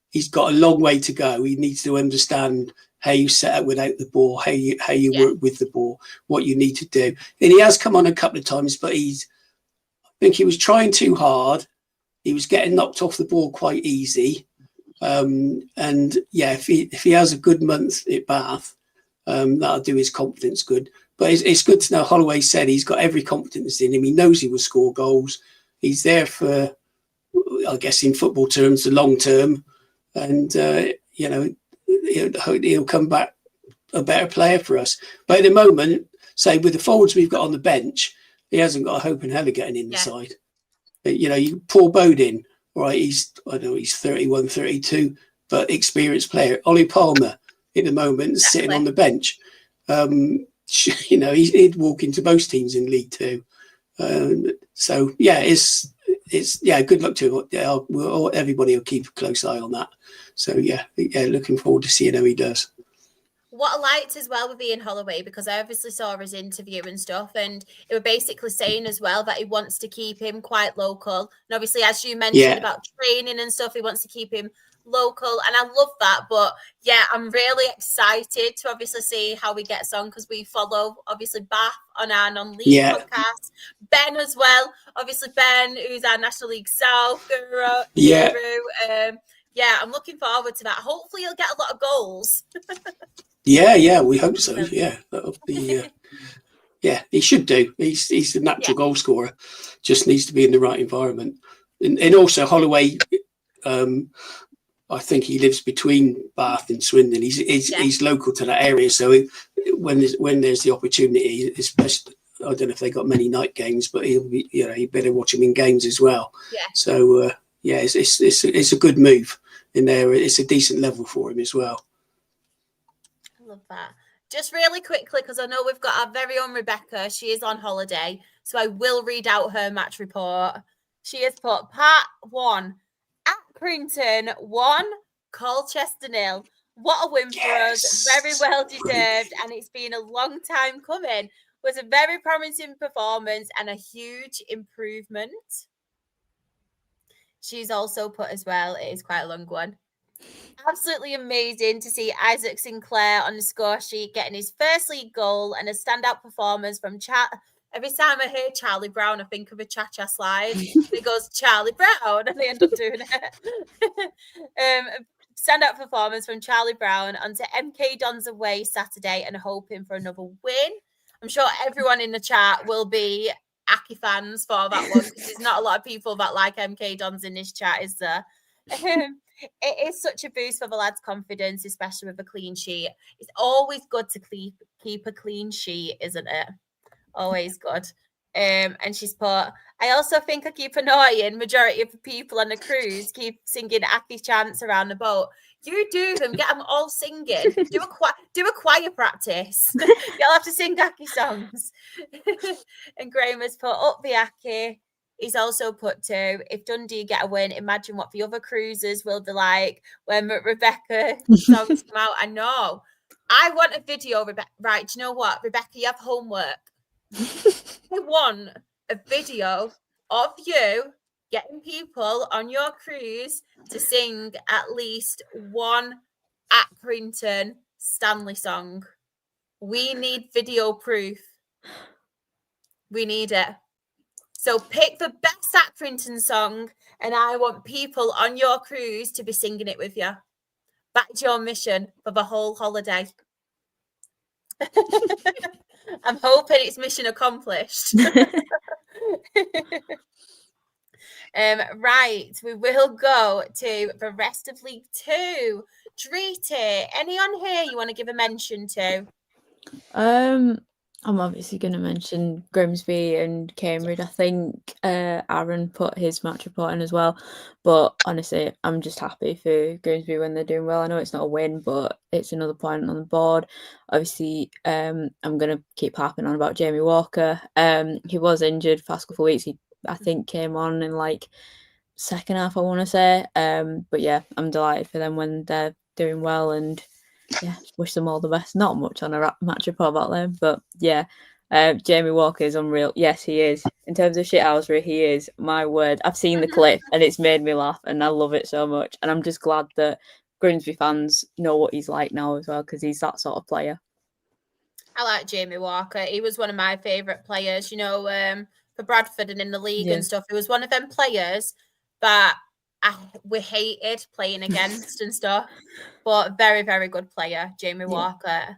he's got a long way to go. He needs to understand how you set up without the ball, how you work with the ball, what you need to do. And he has come on a couple of times, but I think he was trying too hard. He was getting knocked off the ball quite easy. And yeah, if he has a good month at Bath, that'll do his confidence good. But it's good to know Holloway said he's got every confidence in him. He knows he will score goals. He's there for, I guess, in football terms, the long term. And, he'll come back a better player for us. But at the moment, say with the forwards we've got on the bench, he hasn't got a hope in hell of getting in the side. You Paul Bodin, right? He's 31, 32, but experienced player. Ollie Palmer at the moment sitting on the bench. He'd walk into most teams in League Two. So yeah, it's good luck to him. Yeah, everybody will keep a close eye on that. So yeah, looking forward to seeing how he does. What I liked as well with Ian Holloway, because I obviously saw his interview and stuff, and it was basically saying as well that he wants to keep him quite local. And obviously, as you mentioned about training and stuff, he wants to keep him local, and I love that. But yeah, I'm really excited to obviously see how he gets on, because we follow obviously Bath on our non-league podcast, Ben as well, obviously Ben, who's our National League South guru. I'm looking forward to that. Hopefully he'll get a lot of goals. We hope so. That'll be he should do. He's the natural goal scorer, just needs to be in the right environment. And also Holloway, I think he lives between Bath and Swindon. He's local to that area, so when there's the opportunity, especially, I don't know if they got many night games, but he'll be, you better watch him in games as well. So it's a good move in there. It's a decent level for him as well. I love that. Just really quickly, because I know we've got our very own Rebecca. She is on holiday, so I will read out her match report. She has put part 1. Accrington 1, Colchester 0. What a win for us. Very well deserved, and it's been a long time coming. It was a very promising performance and a huge improvement. She's also put as well, it is quite a long one. Absolutely amazing to see Isaac Sinclair on the score sheet getting his first league goal and a standout performance from Every time I hear Charlie Brown, I think of a cha-cha slide. It goes Charlie Brown, and they end up doing it. Standout performance from Charlie Brown onto MK Dons away Saturday, and hoping for another win. I'm sure everyone in the chat will be Aki fans for that one, because there's not a lot of people that like MK Dons in this chat, is there? It is such a boost for the lads' confidence, especially with a clean sheet. It's always good to keep a clean sheet, isn't it? Always good. And she's put, I also think I keep annoying majority of the people on the cruise keep singing Aki chants around the boat. You do them, get them all singing. Do a choir practice. You'll have to sing Aki songs. And Graham has put up the Aki. He's also put to, if Dundee get a win, imagine what the other cruisers will be like when Rebecca songs come out. I know. I want a video, Rebecca. Right, do you know what? Rebecca, you have homework. I want a video of you getting people on your cruise to sing at least one Accrington Stanley song. We need video proof. We need it. So pick the best Accrington song, and I want people on your cruise to be singing it with you. That's your mission for the whole holiday. I'm hoping it's mission accomplished. Right, we will go to the rest of League Two. Dreety, any on here you want to give a mention to? I'm obviously going to mention Grimsby and Cambridge. I think Aaron put his match report in as well. But honestly, I'm just happy for Grimsby when they're doing well. I know it's not a win, but it's another point on the board. Obviously, I'm going to keep harping on about Jamie Walker. He was injured the past couple of weeks. He, I think, came on in like second half, I want to say. But yeah, I'm delighted for them when they're doing well, and yeah, wish them all the best. Not much on a match report about them, but yeah, Jamie Walker is unreal. Yes, he is. In terms of shithousery, he is. My word, I've seen the clip and it's made me laugh, and I love it so much. And I'm just glad that Grimsby fans know what he's like now as well, because he's that sort of player. I like Jamie Walker. He was one of my favourite players, for Bradford and in the league and stuff. He was one of them players that we hated playing against and stuff. But very, very good player, Jamie Walker.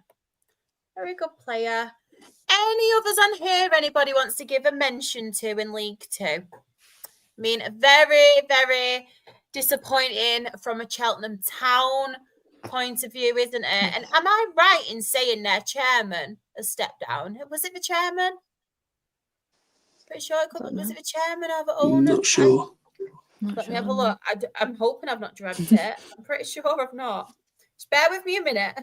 Very good player. Any others on here anybody wants to give a mention to in League Two? I mean, very, very disappointing from a Cheltenham Town point of view, isn't it? And am I right in saying their chairman has stepped down? Was it the chairman? Pretty sure it could. Was it the chairman or the owner? Not sure. Let me have a look. I'm hoping I've not dreamt it. I'm pretty sure I've not. Just bear with me a minute.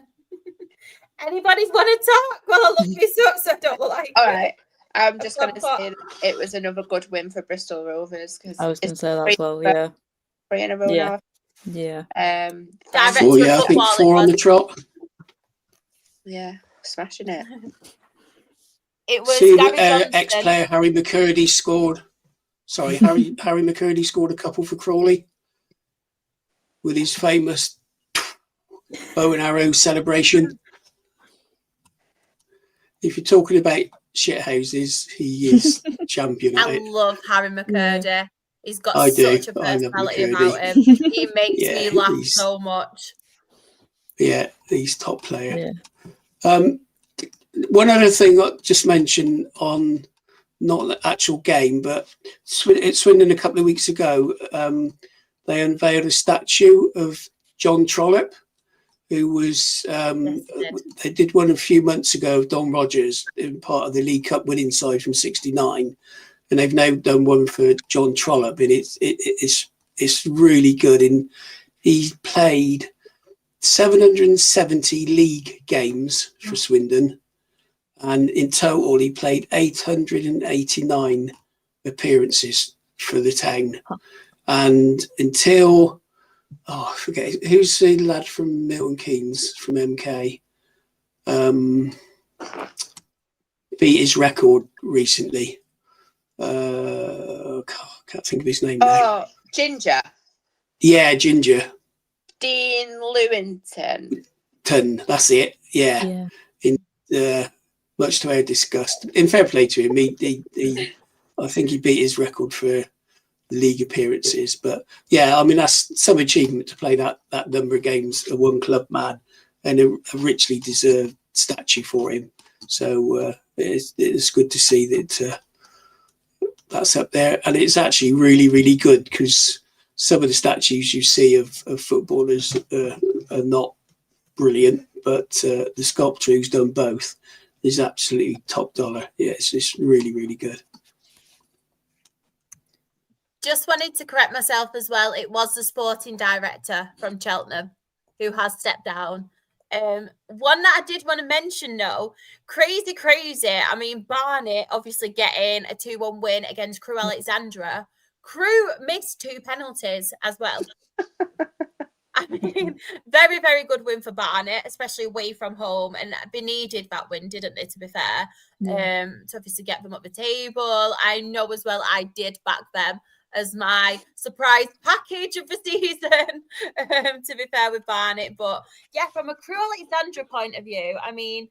Anybody want to talk? Well, I look this up so I don't look like All right. I'm just going to say that it was another good win for Bristol Rovers. I was going to say that as well, yeah. 3 in a row now. Yeah. I think 4 on the trot. Yeah, smashing it. It was ex-player Harry McCurdy scored. Sorry, Harry McCurdy scored a couple for Crawley with his famous bow and arrow celebration. If you're talking about shithouses, he is champion. I love Harry McCurdy. Yeah. He's got such a personality about him. He makes me laugh so much. Yeah, he's top player. Yeah. One other thing I just mentioned on not the actual game, but at Swindon a couple of weeks ago, they unveiled a statue of John Trollope, who was they did one a few months ago of Don Rogers in part of the League Cup winning side from '69, and they've now done one for John Trollope, and it's really good. And he played 770 league games for Swindon, and in total he played 889 appearances for the town. And until I forget who's the lad from Milton Keynes from MK, beat his record recently. Can't think of his name now. Ginger. Yeah, Ginger. Dean Lewington. That's it. Yeah. In much to our disgust. In fair play to him, he I think he beat his record for league appearances. But yeah, I mean that's some achievement to play that number of games a one club man, and a richly deserved statue for him. So it's good to see that that's up there, and it's actually really, really good because some of the statues you see of footballers are not brilliant, but the sculptor who's done both is absolutely top dollar. Yeah, it's really, really good. Just wanted to correct myself as well. It was the sporting director from Cheltenham who has stepped down. One that I did want to mention, though, crazy. I mean, Barnet obviously getting a 2-1 win against Crewe Alexandra. Crewe missed 2 penalties as well. I mean, very, very good win for Barnet, especially away from home. And they needed that win, didn't they, to be fair? To obviously get them up the table. I know as well I did back them as my surprise package of the season, to be fair with Barnet. But yeah, from a Crewe Alexandra point of view, I mean,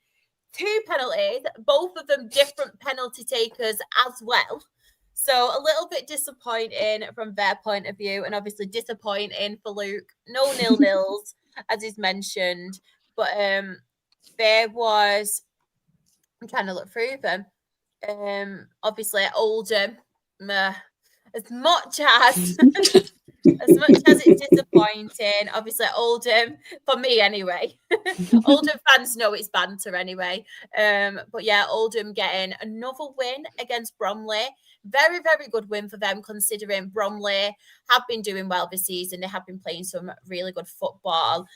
2 penalties, both of them different penalty takers as well. So a little bit disappointing from their point of view, and obviously disappointing for Luke. No nil-nils, as is mentioned. But there was, I'm trying to look through them. Obviously Oldham, as much as it's disappointing, obviously Oldham, for me anyway, Oldham fans know it's banter anyway. But yeah, Oldham getting another win against Bromley. Very, very good win for them, considering Bromley have been doing well this season. They have been playing some really good football.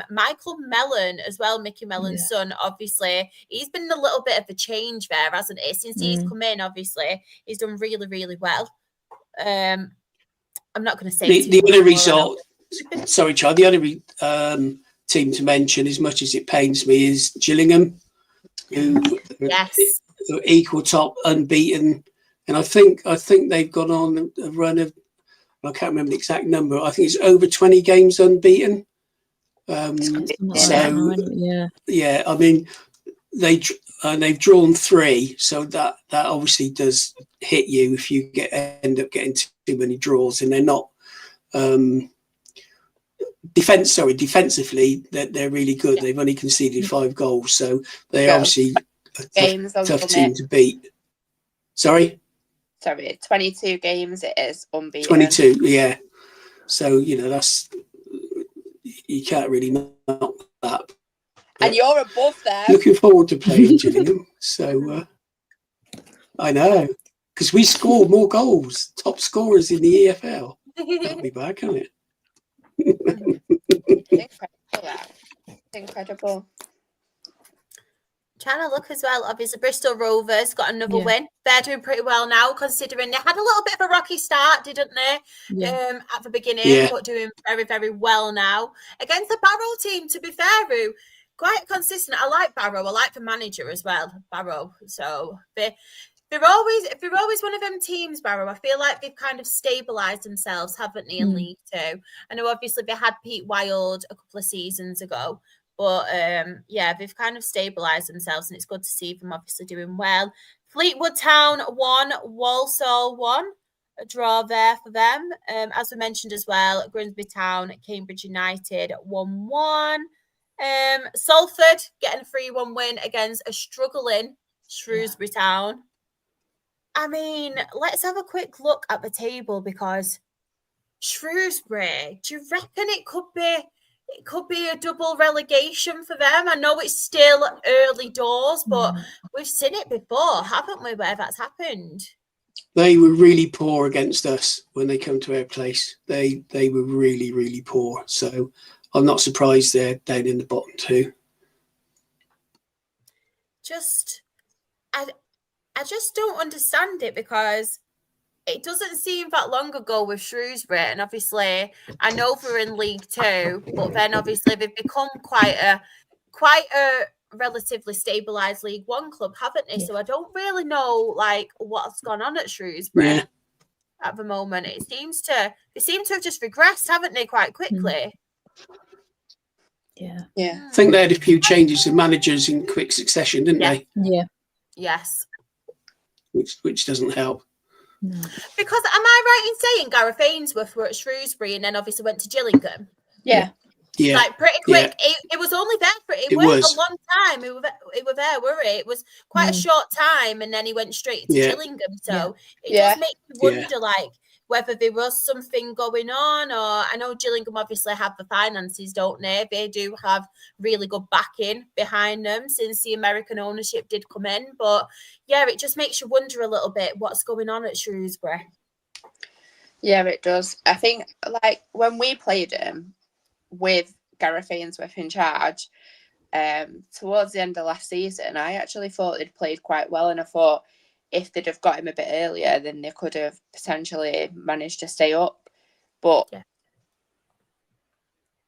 Michael Mellon as well, Mickey Mellon's son, obviously, he's been a little bit of a change there, hasn't he? Since he's come in, obviously, he's done really, really well. I'm not going to say the other result. Sorry, Charlie. The other team to mention, as much as it pains me, is Gillingham, who are equal top, unbeaten, and I think they've gone on a run of, I can't remember the exact number. I think it's over 20 games unbeaten. I mean, they've drawn 3, so that obviously does hit you if you end up getting too many draws, and they're not defensively they're really good. They've only conceded 5 goals, so they're obviously a tough team to beat. Sorry, 22 games it is unbeaten. 22, yeah. So that's, you can't really knock that. And you're above there. Looking forward to playing Gillingham. So I know, because we score more goals, top scorers in the EFL. That'll be bad, can't it? Incredible. Trying to look as well. Obviously, Bristol Rovers got another win. They're doing pretty well now, considering they had a little bit of a rocky start, didn't they? At the beginning, but doing very, very well now against the Barrow team. To be fair, Roo, quite consistent. I like Barrow. I like the manager as well, Barrow. So they're always one of them teams, Barrow. I feel like they've kind of stabilised themselves, haven't they, in League Two? I know obviously they had Pete Wild a couple of seasons ago, but they've kind of stabilised themselves, and it's good to see them obviously doing well. Fleetwood Town 1, Walsall 1, a draw there for them. As we mentioned as well, Grimsby Town, Cambridge United 1-1. Salford getting a 3-1 win against a struggling Shrewsbury Town. I mean, let's have a quick look at the table, because Shrewsbury, do you reckon it could be a double relegation for them? I know it's still early doors, but we've seen it before, haven't we, where that's happened? They were really poor against us when they come to our place. They were really, really poor. So I'm not surprised they're down in the bottom 2. I just don't understand it, because it doesn't seem that long ago with Shrewsbury, and obviously I know they're in League Two, but then obviously they've become quite a relatively stabilised League One club, haven't they? So I don't really know what's gone on at Shrewsbury at the moment. They seem to have just regressed, haven't they, quite quickly? Yeah. I think they had a few changes of managers in quick succession, didn't they? Yeah. Yes. Which doesn't help. No. Because am I right in saying Gareth Ainsworth were at Shrewsbury and then obviously went to Gillingham? Yeah. Pretty quick. It was only there for it wasn't a long time. It were there, were it? It was quite a short time, and then he went straight to Gillingham. So it does make you wonder, whether there was something going on, or I know Gillingham obviously have the finances, don't they? They do have really good backing behind them since the American ownership did come in. But it just makes you wonder a little bit what's going on at Shrewsbury. Yeah, it does. I think when we played him with Gareth Ainsworth in charge, towards the end of last season, I actually thought they'd played quite well, and I thought if they'd have got him a bit earlier, then they could have potentially managed to stay up. But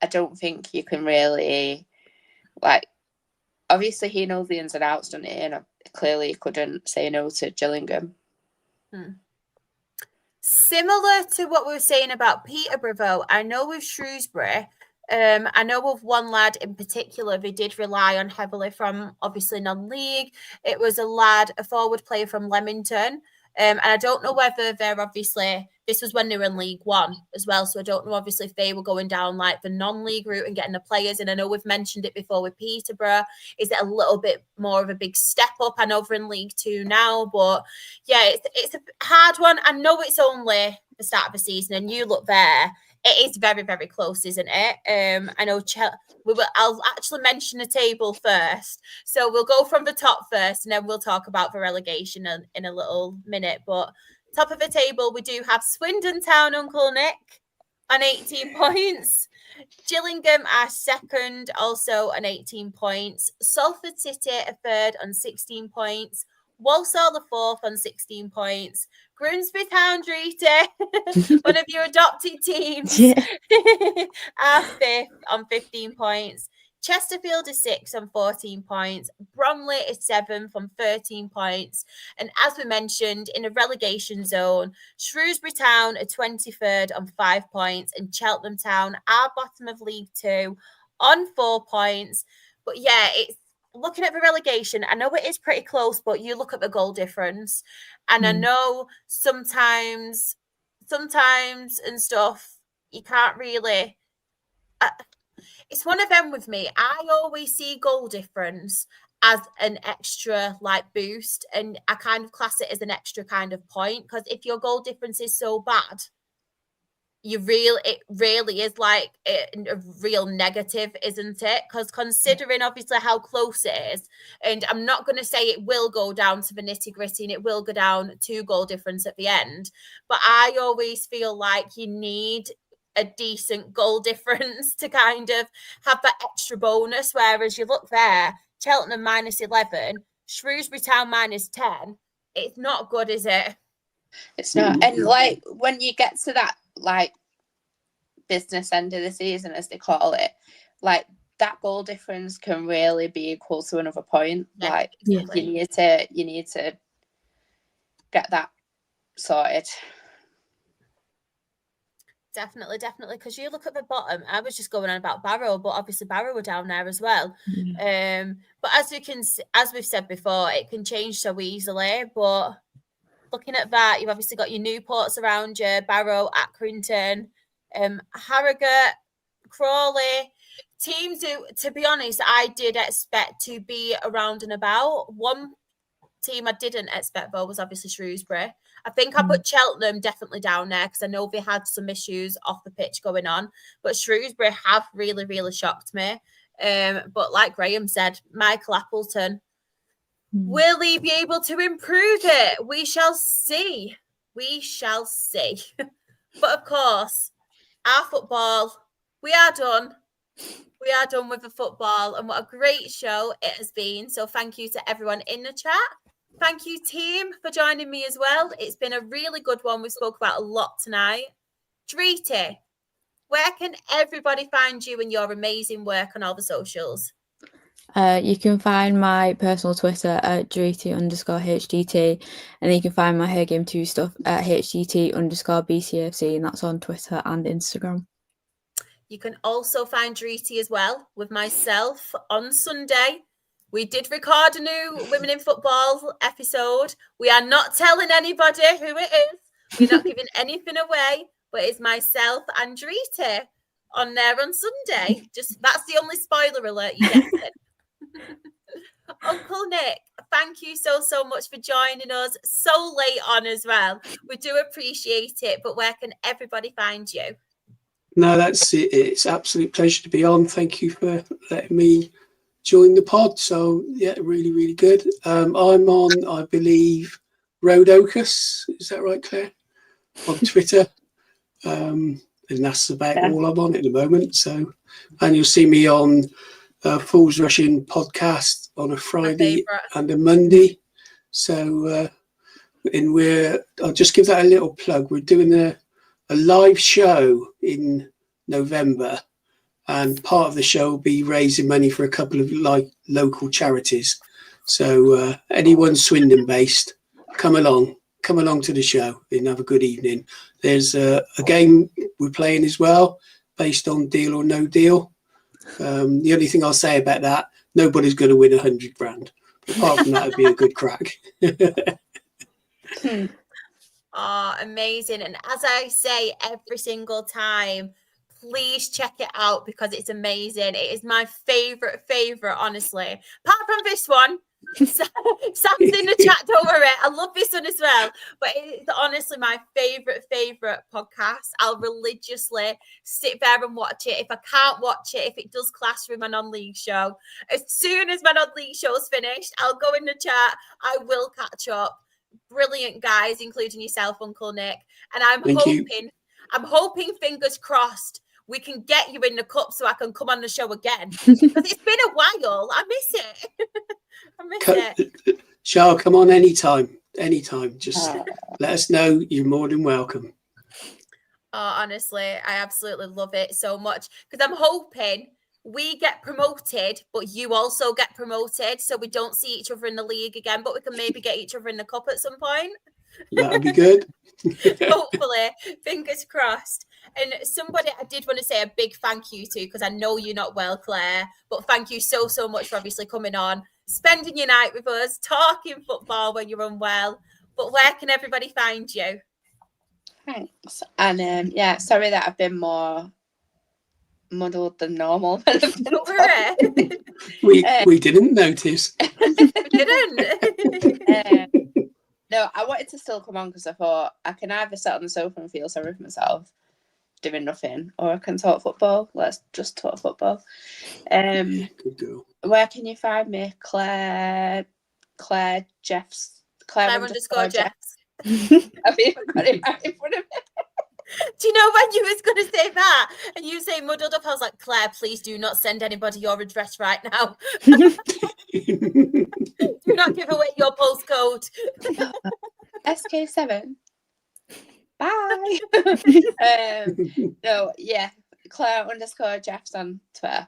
I don't think you can really, obviously he knows the ins and outs, doesn't he? And clearly he couldn't say no to Gillingham. Similar to what we were saying about Peterborough, though, I know with Shrewsbury, I know of one lad in particular they did rely on heavily from obviously non-league. It was a forward player from Leamington. And I don't know whether they're obviously, this was when they were in League One as well. So I don't know obviously if they were going down the non-league route and getting the players. And I know we've mentioned it before with Peterborough. Is it a little bit more of a big step up? I know we're in League Two now, but it's a hard one. I know it's only the start of the season, and you look there. It is very, very close, isn't it? I know I'll actually mention the table first. So we'll go from the top first, and then we'll talk about the relegation in a little minute. But top of the table, we do have Swindon Town, Uncle Nick, on 18 points. Gillingham are second, also on 18 points. Salford City are third on 16 points. Walsall are 4th on 16 points. Grimsby Town, Drita, one of your adopted teams, are 5th on 15 points. Chesterfield is 6th on 14 points. Bromley is 7th on 13 points. And as we mentioned, in a relegation zone, Shrewsbury Town are 23rd on 5 points. And Cheltenham Town are bottom of League 2 on 4 points. But yeah, it's looking at the relegation. I know it is pretty close, but you look at the goal difference. And I know sometimes and stuff, you can't really... it's one of them with me. I always see goal difference as an extra boost, and I kind of class it as an extra kind of point, because if your goal difference is so bad, it really is a real negative, isn't it? Because considering obviously how close it is, and I'm not going to say it will go down to the nitty gritty and it will go down to goal difference at the end, but I always feel like you need a decent goal difference to kind of have that extra bonus. Whereas you look there, Cheltenham -11, Shrewsbury Town -10. It's not good, is it? It's not. And when you get to that business end of the season, as they call it, that goal difference can really be equal to another point. You need to get that sorted. Definitely, because you look at the bottom. I was just going on about Barrow, but obviously Barrow were down there as well. But as we've said before, it can change so easily. But looking at that, you've obviously got your Newports around you, Barrow, Accrington, Harrogate, Crawley. Teams who, to be honest, I did expect to be around and about. One team I didn't expect, though, was obviously Shrewsbury. I think I put Cheltenham definitely down there because I know they had some issues off the pitch going on. But Shrewsbury have really, really shocked me. But like Graham said, Michael Appleton, will he be able to improve it? We shall see. But of course, our football, we are done. We are done with the football, and what a great show it has been. So thank you to everyone in the chat. Thank you, team, for joining me as well. It's been a really good one. We spoke about a lot tonight. Dreety, where can everybody find you and your amazing work on all the socials? You can find my personal Twitter at Dreety_HDT, and then you can find my Her Game 2 stuff at HDT_BCFC, and that's on Twitter and Instagram. You can also find Dreety as well with myself on Sunday. We did record a new Women in Football episode. We are not telling anybody who it is. We're not giving anything away, but it's myself and Dreety on there on Sunday. That's the only spoiler alert you get. Uncle Nick, thank you so much for joining us so late on as well. We do appreciate it, but where can everybody find you? No, that's it. It's an absolute pleasure to be on. Thank you for letting me join the pod. So yeah, really, really good. I'm on, I believe, Roadocus. Is that right, Claire? On Twitter. And that's about all I'm on at the moment. So, and you'll see me on Fools Rushing podcast on a Friday and a Monday. So, I'll just give that a little plug. We're doing a live show in November, and part of the show will be raising money for a couple of local charities. So anyone Swindon based, come along to the show and have a good evening. There's a game we're playing as well, based on Deal or No Deal. The only thing I'll say about that, nobody's going to win 100 grand. Apart from that, it'd be a good crack. Oh, amazing. And as I say every single time, please check it out because it's amazing. It is my favourite, honestly. Apart from this one, Sam's in the chat, don't worry. I love this one as well. But it's honestly my favourite podcast. I'll religiously sit there and watch it. If I can't watch it, if it does clash with my non-league show, as soon as my non-league show's finished, I'll go in the chat. I will catch up. Brilliant guys, including yourself, Uncle Nick. And I'm hoping, fingers crossed, we can get you in the cup so I can come on the show again. Because it's been a while. I miss it. Char, come on anytime. Just let us know. You're more than welcome. Oh, honestly, I absolutely love it so much because I'm hoping we get promoted, but you also get promoted, so we don't see each other in the league again, but we can maybe get each other in the cup at some point. That would be good. Hopefully, fingers crossed. And somebody I did want to say a big thank you to, because I know you're not well, Claire, but thank you so much for obviously coming on, spending your night with us, talking football when you're unwell. But where can everybody find you? Thanks. And sorry that I've been more muddled than normal. We didn't notice. We didn't. No, I wanted to still come on because I thought I can either sit on the sofa and feel sorry for myself doing nothing, or I can talk football. Let's just talk football. Good girl. Where can you find me? Claire _Jeffs. Claire _Jeffs. I've even got it right in front of me. Do you know when you was going to say that and you say muddled up, I was like, Claire, please do not send anybody your address right now. Do not give away your postcode. SK7. Bye. Claire _Jeffs on Twitter.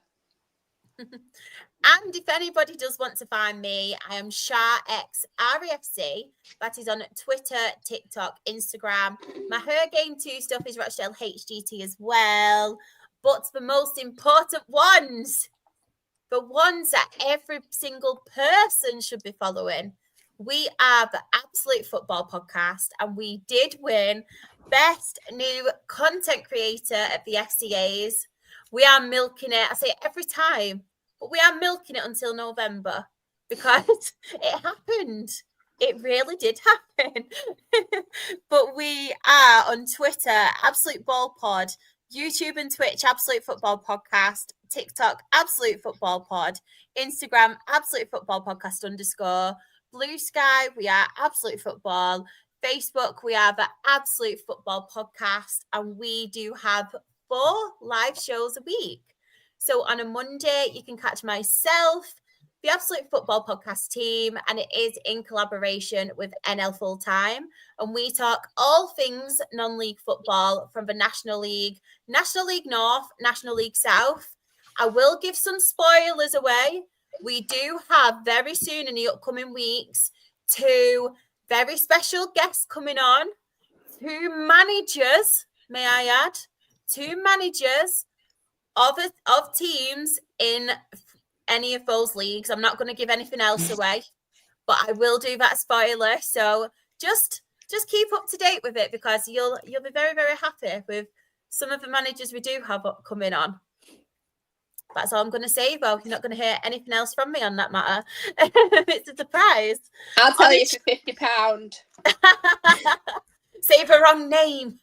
And if anybody does want to find me, I am SharXREFC. That is on Twitter, TikTok, Instagram. My Her Game 2 stuff is Rochdale HGT as well. But the most important ones, the ones that every single person should be following, we are the Absolute Football Podcast, and we did win Best New Content Creator at the FCAs. We are milking it. I say it every time. But we are milking it until November because it happened. It really did happen. But we are on Twitter, Absolute Ball Pod, YouTube and Twitch, Absolute Football Podcast, TikTok, Absolute Football Pod, Instagram, Absolute Football Podcast _ Blue Sky, we are Absolute Football. Facebook, we are the Absolute Football Podcast, and we do have 4 live shows a week. So on a Monday, you can catch myself, the Absolute Football Podcast team, and it is in collaboration with NL Fulltime. And we talk all things non-league football from the National League North, National League South. I will give some spoilers away. We do have very soon in the upcoming weeks 2 very special guests coming on. 2 managers, may I add, 2 managers of teams in any of those leagues. I'm not going to give anything else away, but I will do that spoiler. So just keep up to date with it because you'll be very, very happy with some of the managers we do have coming on. That's all I'm going to say, though. You're not going to hear anything else from me on that matter. It's a surprise. I'll tell you for £50. Say the wrong name.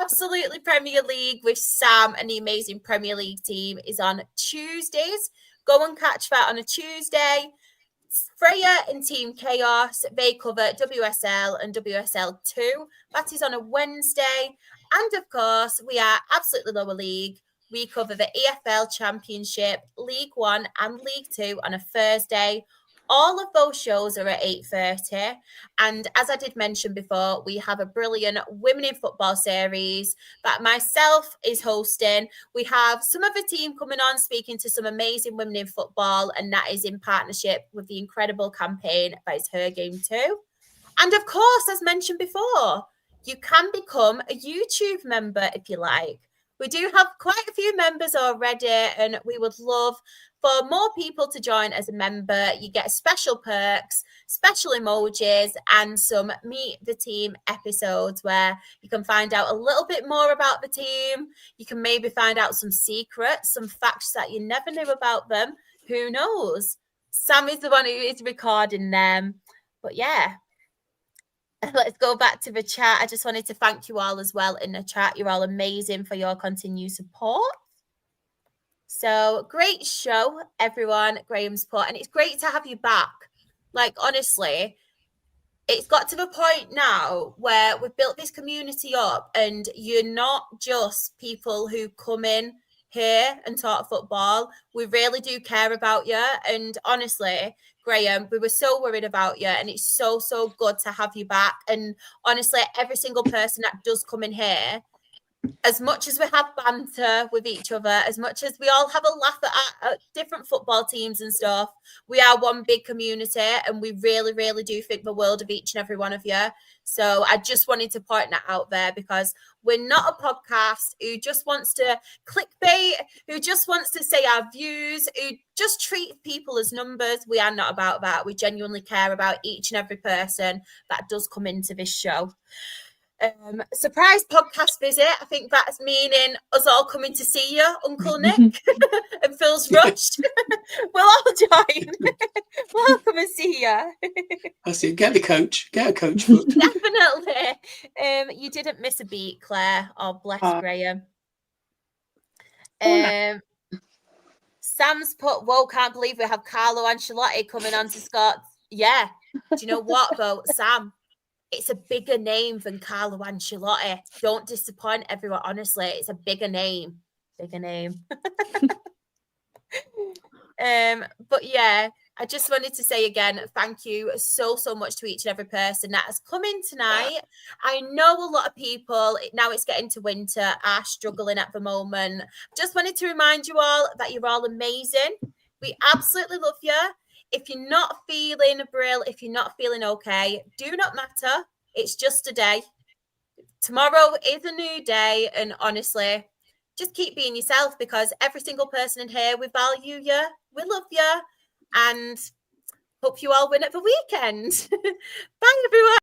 Absolutely Premier League with Sam and the amazing Premier League team is on Tuesdays. Go and catch that on a Tuesday. Freya and Team Chaos, they cover WSL and WSL2. That is on a Wednesday. And of course, we are Absolutely Lower League. We cover the EFL Championship, League 1 and League 2 on a Thursday. All of those shows are at 8:30. And as I did mention before, we have a brilliant Women in Football series that myself is hosting. We have some of the team coming on speaking to some amazing women in football, and that is in partnership with the incredible campaign that is Her Game 2. And of course, as mentioned before, you can become a YouTube member if you like. We do have quite a few members already, and we would love for more people to join as a member. You get special perks, special emojis, and some Meet the Team episodes where you can find out a little bit more about the team. You can maybe find out some secrets, some facts that you never knew about them. Who knows? Sam is the one who is recording them. But yeah. Let's go back to the chat. I just wanted to thank you all as well in the chat. You're all amazing for your continued support. So great show, everyone. Graham's put, and it's great to have you back. Like, honestly, it's got to the point now where we've built this community up, and you're not just people who come in here and talk football. We really do care about you. And honestly, Graham, we were so worried about you, and it's so, so good to have you back. And honestly, every single person that does come in here, as much as we have banter with each other, as much as we all have a laugh at different football teams and stuff, we are one big community, and we really, really do think the world of each and every one of you. So I just wanted to point that out there, because we're not a podcast who just wants to clickbait, who just wants to say our views, who just treat people as numbers. We are not about that. We genuinely care about each and every person that does come into this show. Surprise podcast visit. I think that's meaning us all coming to see you, Uncle Nick, and Phil's rushed. We'll all join. We'll all come and see you. I see. Get a coach booked. Definitely. You didn't miss a beat, Claire. Oh, bless Graham. Sam's put, whoa, can't believe we have Carlo Ancelotti coming on to Scott. Yeah. Do you know what, though, Sam? It's a bigger name than Carlo Ancelotti. Don't disappoint everyone. Honestly, it's a bigger name. Bigger name. But yeah, I just wanted to say again, thank you so, so much to each and every person that has come in tonight. I know a lot of people, now it's getting to winter, are struggling at the moment. Just wanted to remind you all that you're all amazing. We absolutely love you. If you're not feeling brill, if you're not feeling okay, do not matter. It's just a day. Tomorrow is a new day. And honestly, just keep being yourself, because every single person in here, we value you. We love you. And hope you all win at the weekend. Bye, everyone.